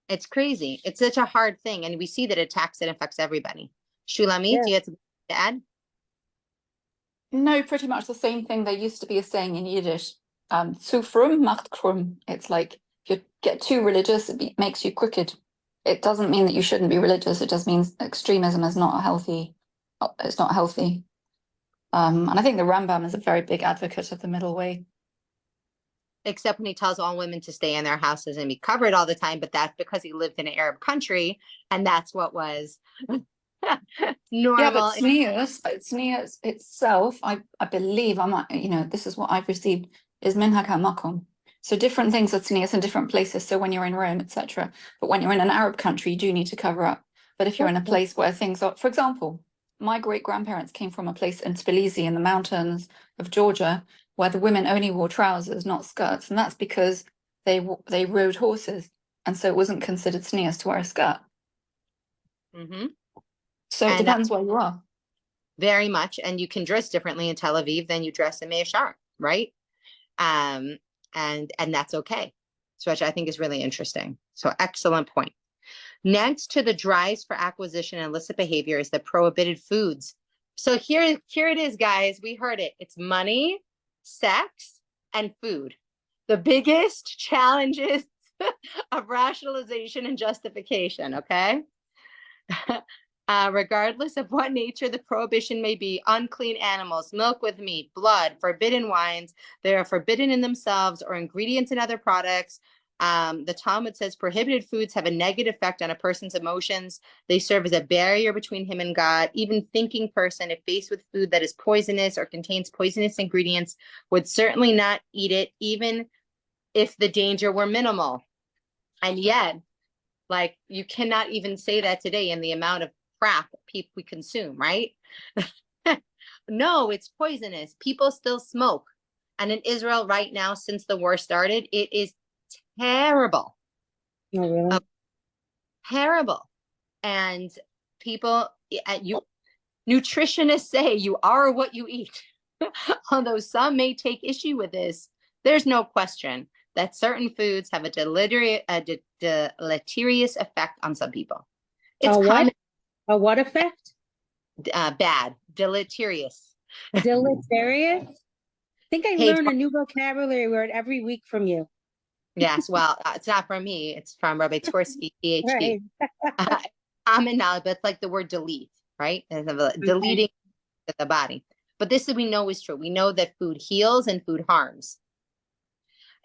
It's crazy. It's such a hard thing. And we see that it affects everybody. Shulamit, Yeah. do you have to add? No, pretty much the same thing. There used to be a saying in Yiddish, zu frum macht krumm. It's like if you get too religious, makes you crooked. It doesn't mean that you shouldn't be religious. It just means extremism is not healthy. It's not healthy. And I think the Rambam is a very big advocate of the middle way. Except when he tells all women to stay in their houses and be covered all the time, but that's because he lived in an Arab country, and that's what was normal. Yeah, but tznius itself, I believe, this is what I've received, is minhag hamakom. So different things are tznius in different places. So when you're in Rome, etc. But when you're in an Arab country, you do need to cover up. But if you're in a place where things are, for example, my great-grandparents came from a place in Tbilisi in the mountains of Georgia where the women only wore trousers, not skirts. And that's because they rode horses. And so it wasn't considered tznius to wear a skirt. Mm-hmm. So it depends where you are. Very much. And you can dress differently in Tel Aviv than you dress in Mea Shearim, right? And that's okay. So which I think is really interesting. So excellent point. Next to the drives for acquisition and illicit behavior is the prohibited foods. So here it is, guys. We heard it. It's money, sex, and food. The biggest challenges of rationalization and justification, okay? Regardless of what nature the prohibition may be, unclean animals, milk with meat, blood, forbidden wines, they are forbidden in themselves or ingredients in other products. The Talmud says prohibited foods have a negative effect on a person's emotions. They serve as a barrier between him and God. Even thinking person, if faced with food that is poisonous or contains poisonous ingredients, would certainly not eat it, even if the danger were minimal. And yet, like, you cannot even say that today in the amount of crap we consume, right? No, it's poisonous. People still smoke. And in Israel right now, since the war started, it is terrible. Oh, really? Terrible. And people, nutritionists say you are what you eat. Although some may take issue with this, there's no question that certain foods have a deleterious effect on some people. It's common. A what effect? Bad, deleterious. Deleterious? I think I learn a new vocabulary word every week from you. Yes, well, it's not from me. It's from Rabbi Tversky, PhD. Right. Common knowledge, but it's like the word delete, right? Deleting the body. But this we know is true. We know that food heals and food harms.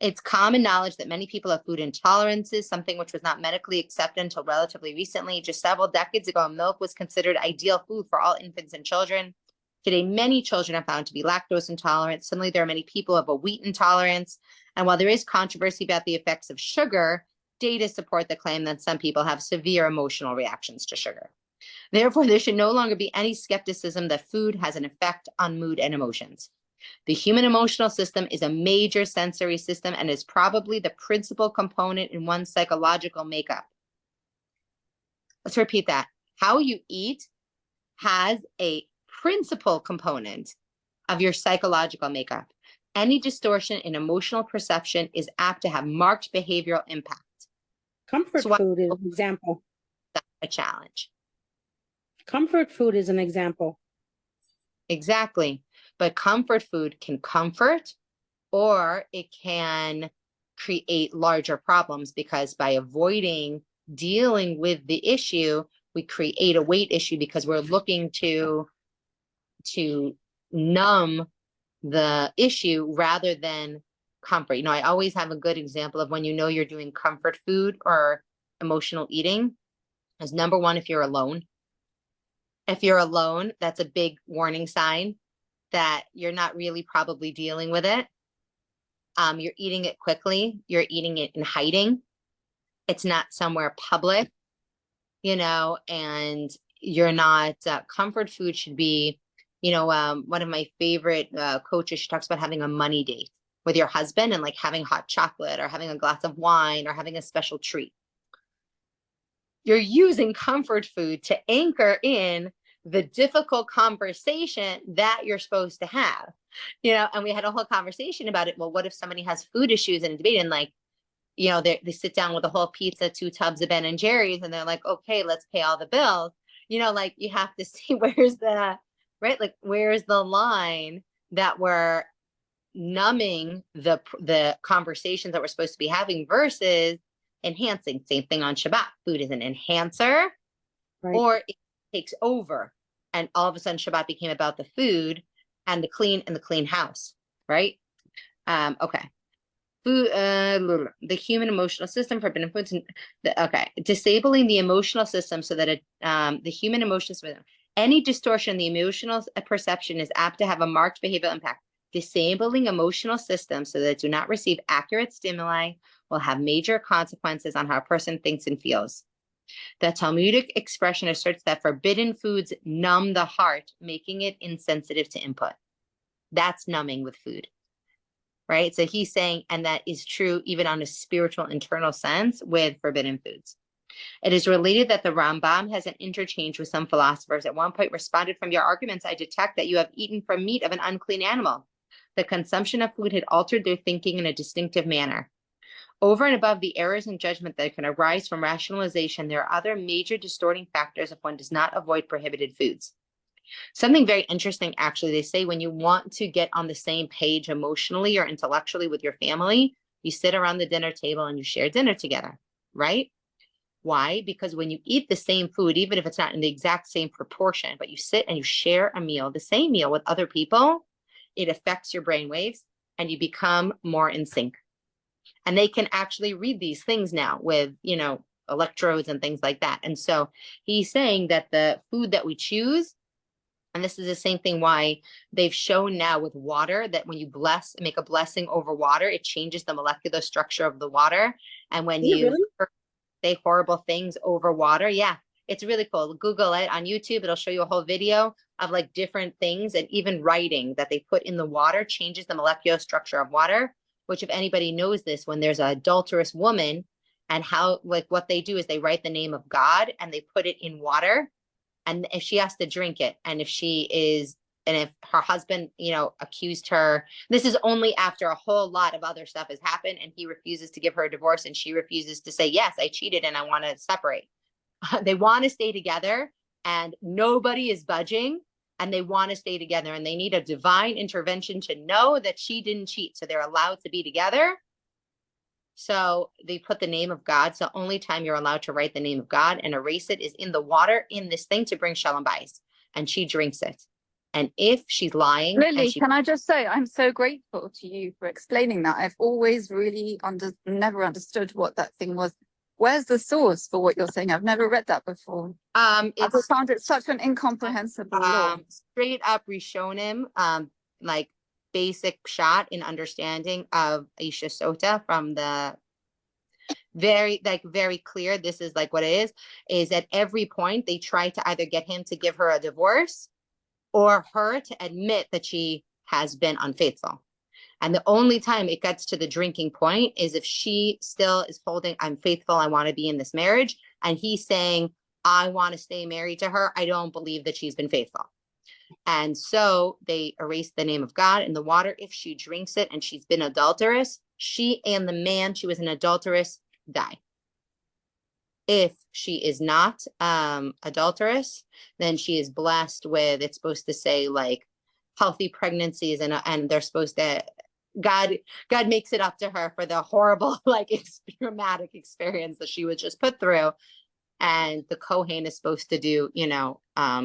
It's common knowledge that many people have food intolerances, something which was not medically accepted until relatively recently. Just several decades ago, milk was considered ideal food for all infants and children. Today, many children are found to be lactose intolerant. Similarly, there are many people who have a wheat intolerance. And while there is controversy about the effects of sugar, data support the claim that some people have severe emotional reactions to sugar. Therefore, there should no longer be any skepticism that food has an effect on mood and emotions. The human emotional system is a major sensory system and is probably the principal component in one's psychological makeup. Let's repeat that. How you eat has a principal component of your psychological makeup. Any distortion in emotional perception is apt to have marked behavioral impact. Comfort food is an example. That's a challenge. Comfort food is an example. Exactly. But comfort food can comfort, or it can create larger problems, because by avoiding dealing with the issue, we create a weight issue because we're looking to numb the issue rather than comfort. You know, I always have a good example of when you know you're doing comfort food or emotional eating is number one, if you're alone. If you're alone, that's a big warning sign that you're not really probably dealing with it. You're eating it quickly. You're eating it in hiding. It's not somewhere public, you know, and you're not, comfort food should be, you know, one of my favorite coaches, she talks about having a money date with your husband and like having hot chocolate or having a glass of wine or having a special treat. You're using comfort food to anchor in the difficult conversation that you're supposed to have, you know, and we had a whole conversation about it. Well, what if somebody has food issues and debate and like, you know, they sit down with a whole pizza, 2 tubs of Ben and Jerry's, and they're like, okay, let's pay all the bills. You know, like you have to see where's the right? Like, where's the line that we're numbing the conversations that we're supposed to be having versus enhancing? Same thing on Shabbat. Food is an enhancer, Right. or it takes over, and all of a sudden Shabbat became about the food and the clean house, right? Okay. Food, the human emotional system, forbidden foods. Okay, disabling the emotional system so that the human emotions, any distortion in the emotional perception is apt to have a marked behavioral impact. Disabling emotional systems so that do not receive accurate stimuli will have major consequences on how a person thinks and feels. The Talmudic expression asserts that forbidden foods numb the heart, making it insensitive to input. That's numbing with food, right? So he's saying, and that is true even on a spiritual internal sense with forbidden foods. It is related that the Rambam has an interchange with some philosophers. At one point responded, from your arguments, I detect that you have eaten from meat of an unclean animal. The consumption of food had altered their thinking in a distinctive manner. Over and above the errors in judgment that can arise from rationalization, there are other major distorting factors if one does not avoid prohibited foods. Something very interesting, actually, they say when you want to get on the same page emotionally or intellectually with your family, you sit around the dinner table and you share dinner together, right? Why? Because when you eat the same food, even if it's not in the exact same proportion, but you sit and you share a meal, the same meal with other people, it affects your brain waves and you become more in sync. And they can actually read these things now with, electrodes and things like that. And so he's saying that the food that we choose, and this is the same thing why they've shown now with water that when you make a blessing over water, it changes the molecular structure of the water. And when you Really? say horrible things over water, yeah, it's really cool. Google it on YouTube. It'll show you a whole video of like different things, and even writing that they put in the water changes the molecular structure of water, which if anybody knows this, when there's an adulterous woman and how, like what they do is they write the name of God and they put it in water. And if she has to drink it, and if her husband, accused her, this is only after a whole lot of other stuff has happened and he refuses to give her a divorce and she refuses to say, yes, I cheated and I want to separate. They want to stay together and nobody is budging, and they want to stay together, and they need a divine intervention to know that she didn't cheat. So they're allowed to be together. So they put the name of God. So only time you're allowed to write the name of God and erase it is in the water in this thing to bring shalom bayis. And she drinks it. And if she's lying, Lily, can I just say, I'm so grateful to you for explaining that. I've always really never understood what that thing was. Where's the source for what you're saying? I've never read that before. I just found it such an incomprehensible law. Straight up Rishonim, like basic shot in understanding of Isha Sota from the very clear. This is like what it is at every point they try to either get him to give her a divorce or her to admit that she has been unfaithful. And the only time it gets to the drinking point is if she still is holding, I'm faithful, I want to be in this marriage. And he's saying, I want to stay married to her. I don't believe that she's been faithful. And so they erase the name of God in the water. If she drinks it and she's been adulterous, she and the man she was an adulteress die. If she is not adulterous, then she is blessed with, it's supposed to say like healthy pregnancies, and they're supposed to, God makes it up to her for the horrible, like traumatic experience that she was just put through. And the Kohen is supposed to do,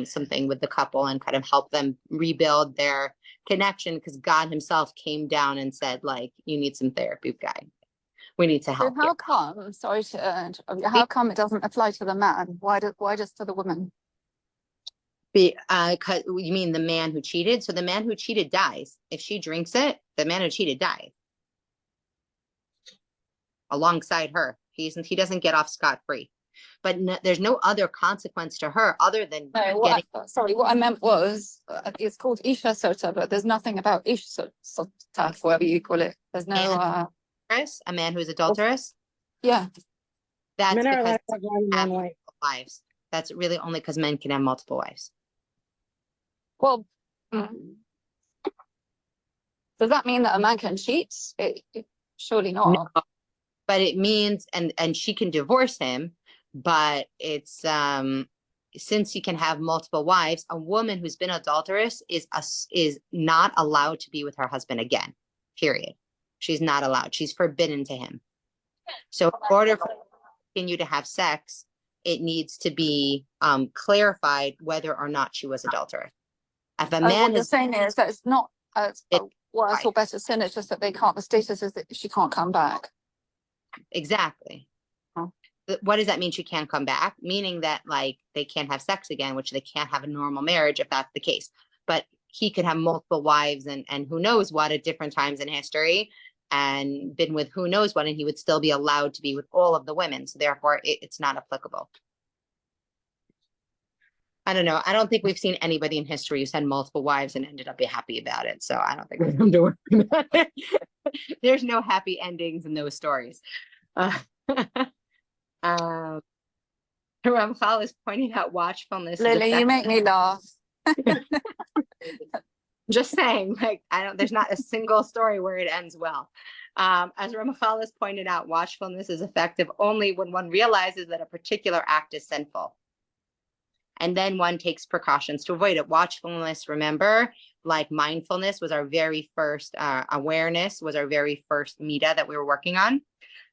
something with the couple and kind of help them rebuild their connection, because God himself came down and said, like, you need some therapy, guy. We need to help. So how come, sorry to how come it doesn't apply to the man? Why just to the woman? You mean the man who cheated? So the man who cheated dies. If she drinks it, the man who cheated dies alongside her. He doesn't get off scot-free. But there's no other consequence to her other than what I meant was it's called Isha Sota, but there's nothing about Isha Sota, whatever you call it. There's no a man who's adulterous. Yeah, that's Men are because allowed to have more than one wife. wives. That's really only because men can have multiple wives. well, does that mean that a man can cheat? Surely not. No, but it means, and she can divorce him, but it's since you can have multiple wives, a woman who's been adulterous is not allowed to be with her husband again, period. She's not allowed. She's forbidden to him. So in order for her to continue to have sex, it needs to be clarified whether or not she was adulterous. If a What man you're has saying is that it's not a worse or better sin, it's just that they can't, the status is that she can't come back. exactly. Oh. What does that mean? She can't come back? Meaning that like they can't have sex again, which they can't have a normal marriage if that's the case. But he could have multiple wives and who knows what at different times in history, and been with who knows what, and he would still be allowed to be with all of the women. So therefore it's not applicable. I don't know. I don't think we've seen anybody in history who's had multiple wives and ended up happy about it. So I don't think we're going to worry about it. There's no happy endings in those stories. Ramchal is pointing out watchfulness. Lily, you make me laugh. Just saying, like, there's not a single story where it ends well. As Ramchal has pointed out, watchfulness is effective only when one realizes that a particular act is sinful. And then one takes precautions to avoid it. Watchfulness, remember, like mindfulness was our very first, awareness was our very first midah that we were working on.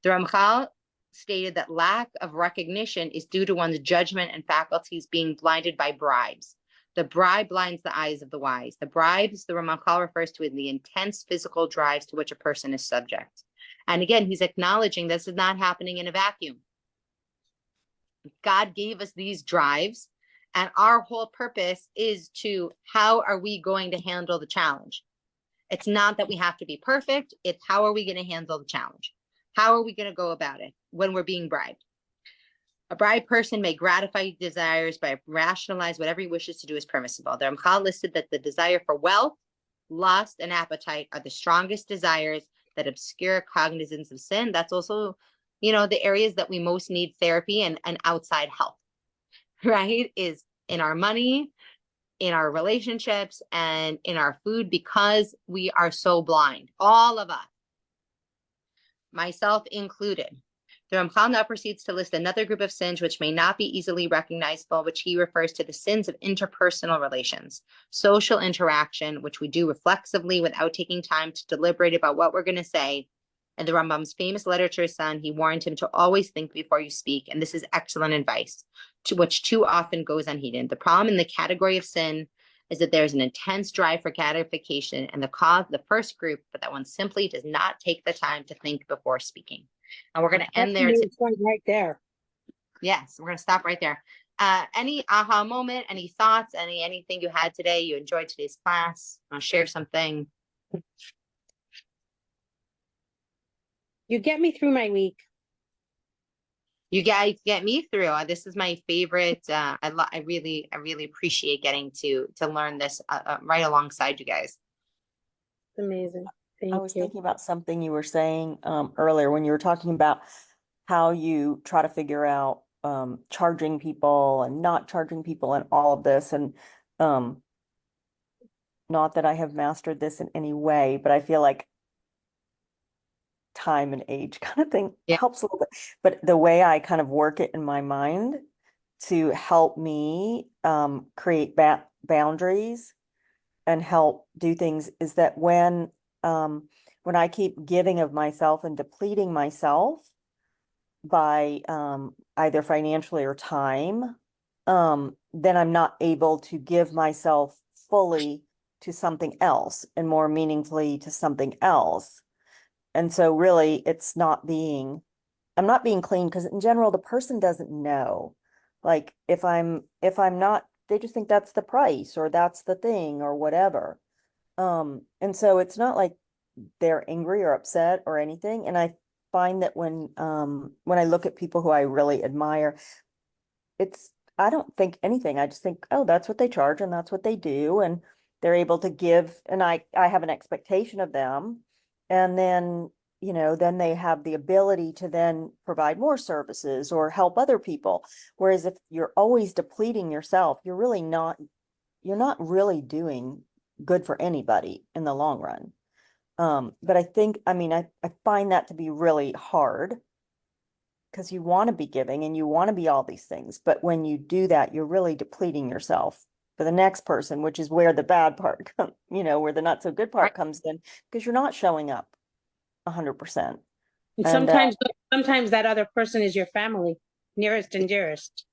The Ramchal stated that lack of recognition is due to one's judgment and faculties being blinded by bribes. The bribe blinds the eyes of the wise. The bribes, the Ramchal refers to in the intense physical drives to which a person is subject. And again, he's acknowledging this is not happening in a vacuum. God gave us these drives, and our whole purpose is to, how are we going to handle the challenge? It's not that we have to be perfect. It's how are we going to handle the challenge? How are we going to go about it when we're being bribed? A bribed person may gratify desires by rationalize whatever he wishes to do is permissible. The Ramchal listed that the desire for wealth, lust, and appetite are the strongest desires that obscure cognizance of sin. That's also, the areas that we most need therapy and outside help, right? Is in our money, in our relationships, and in our food, because we are so blind. All of us, myself included. The Ramchal now proceeds to list another group of sins which may not be easily recognizable, which he refers to the sins of interpersonal relations, social interaction, which we do reflexively without taking time to deliberate about what we're going to say. In the Rambam's famous letter to his son, he warned him to always think before you speak, and this is excellent advice, to which too often goes unheeded. The problem in the category of sin is that there's an intense drive for gratification and the first group, but that one simply does not take the time to think before speaking. And we're going to end there. Right there. Yes, we're going to stop right there. Any aha moment, any thoughts, anything you had today, you enjoyed today's class? Share something. You get me through my week. You guys get me through. This is my favorite. I really appreciate getting to learn this right alongside you guys. It's amazing. I was thinking about something you were saying earlier when you were talking about how you try to figure out charging people and not charging people and all of this. And not that I have mastered this in any way, but I feel like time and age kind of thing helps a little bit. But the way I kind of work it in my mind to help me create boundaries and help do things is that when I keep giving of myself and depleting myself by either financially or time, then I'm not able to give myself fully to something else and more meaningfully to something else. And so really I'm not being clean because in general, the person doesn't know. Like if I'm not, they just think that's the price or that's the thing or whatever. And so it's not like they're angry or upset or anything. And I find that when I look at people who I really admire, I don't think anything. I just think, oh, that's what they charge and that's what they do. And they're able to give, and I have an expectation of them. And then, then they have the ability to then provide more services or help other people. Whereas if you're always depleting yourself, you're not really doing good for anybody in the long run. But I think, I find that to be really hard. because you want to be giving and you want to be all these things. But when you do that, you're really depleting yourself for the next person, which is where the bad part, where the not so good part comes in, because you're not showing up 100%. And And, sometimes that other person is your family, nearest and dearest.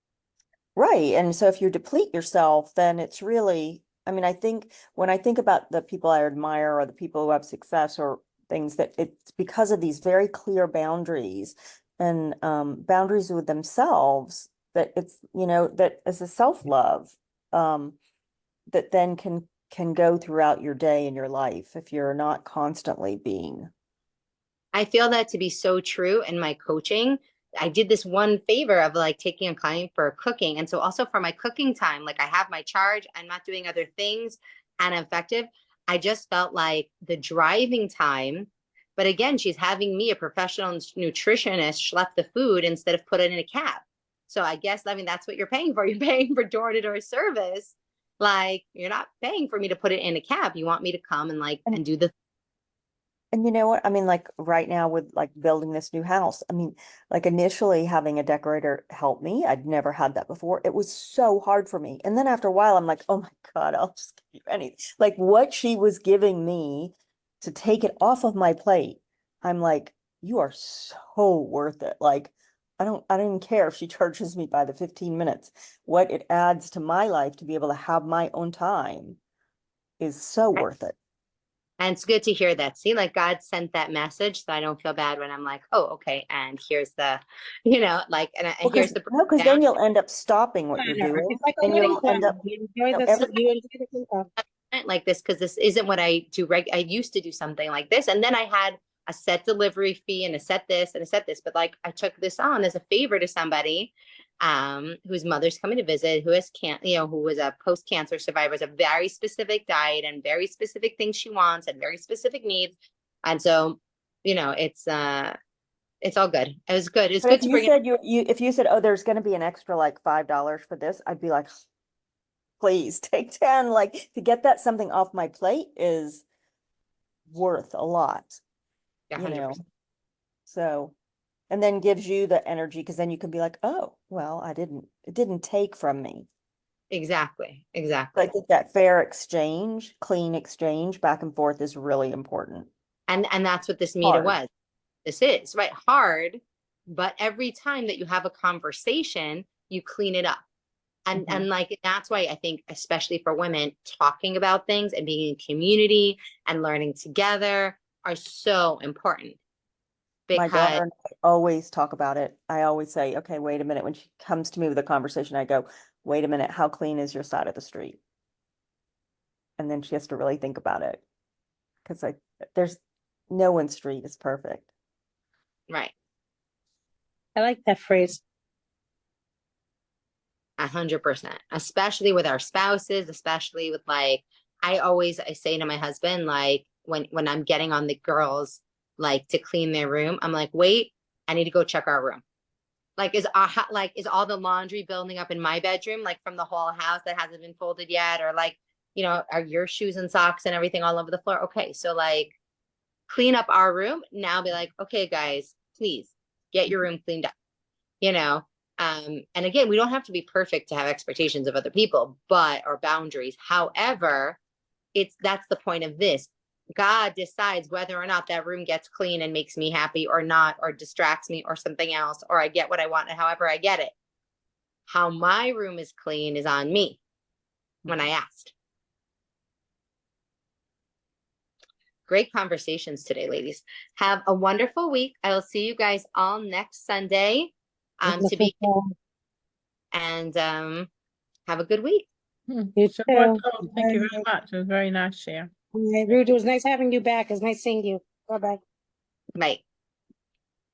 right. And so if you deplete yourself, then it's really, I mean, I think when I think about the people I admire or the people who have success or things, that it's because of these very clear boundaries and boundaries with themselves, that it's, that as a self-love, that then can go throughout your day and your life if you're not constantly being. I feel that to be so true in my coaching. I did this one favor of like taking a client for cooking. And so also for my cooking time, like I have my charge, I'm not doing other things and I'm effective. I just felt like the driving time, but again, she's having me, a professional nutritionist, schlep the food instead of put it in a cab. So I guess, I mean, that's what you're paying for. You're paying for door-to-door service. Like you're not paying for me to put it in a cab. You want me to come and like, and do the. And you know what? I mean, like right now with like building this new house, I mean, like initially having a decorator help me, I'd never had that before. It was so hard for me. And then after a while, I'm like, oh my God, I'll just give you anything. Like what she was giving me to take it off of my plate, I'm like, you are so worth it. Like, I don't even care if she charges me by the 15 minutes. What it adds to my life to be able to have my own time is so worth it. And it's good to hear that. See, like God sent that message, so I don't feel bad when I'm like, oh, okay. And here's the, like, and here's the. No, because then you'll end up stopping what you're doing, It's like a and wedding you'll end up. planner. You enjoy every- you enjoy the income. Like this because this isn't what I do. I used to do something like this, and then I had a set delivery fee and a set this and a set this. But like I took this on as a favor to somebody, whose mother's coming to visit, who has who was a post-cancer survivor, has a very specific diet and very specific things she wants and very specific needs, and so it's all good. It was good. It's But good if to you bring. said if you said, oh, there's going to be an extra like $5 for this, I'd be like, please take 10. Like to get that something off my plate is worth a lot, 100%. So, and then gives you the energy because then you can be like, oh, well, it didn't take from me. Exactly. I think that fair exchange, clean exchange back and forth is really important. And that's what this meeting Hard. was. This is right, hard, but every time that you have a conversation, you clean it up. And like that's why I think, especially for women, talking about things and being in community and learning together are so important. My Because daughter and I always talk about it. I always say, okay, wait a minute. When she comes to me with a conversation, I go, wait a minute, how clean is your side of the street? And then she has to really think about it. Because there's no one's street is perfect. right, I like that phrase. 100%, especially with our spouses, especially with like, I say to my husband, like when I'm getting on the girls, like to clean their room, I'm like, wait, I need to go check our room. Like, is all the laundry building up in my bedroom, like from the whole house that hasn't been folded yet? Or like, are your shoes and socks and everything all over the floor? Okay. So like clean up our room. Now be like, okay, guys, please get your room cleaned up, and again, we don't have to be perfect to have expectations of other people, or boundaries. However, that's the point of this. God decides whether or not that room gets clean and makes me happy or not, or distracts me or something else, or I get what I want and however I get it. How my room is clean is on me when I asked. Great conversations today, ladies. Have a wonderful week. I will see you guys all next Sunday. And have a good week. You So too. wonderful. Thank you very much. It was very nice, Shia. Ruth, it was nice having you back. It was nice seeing you. Bye-bye. Bye.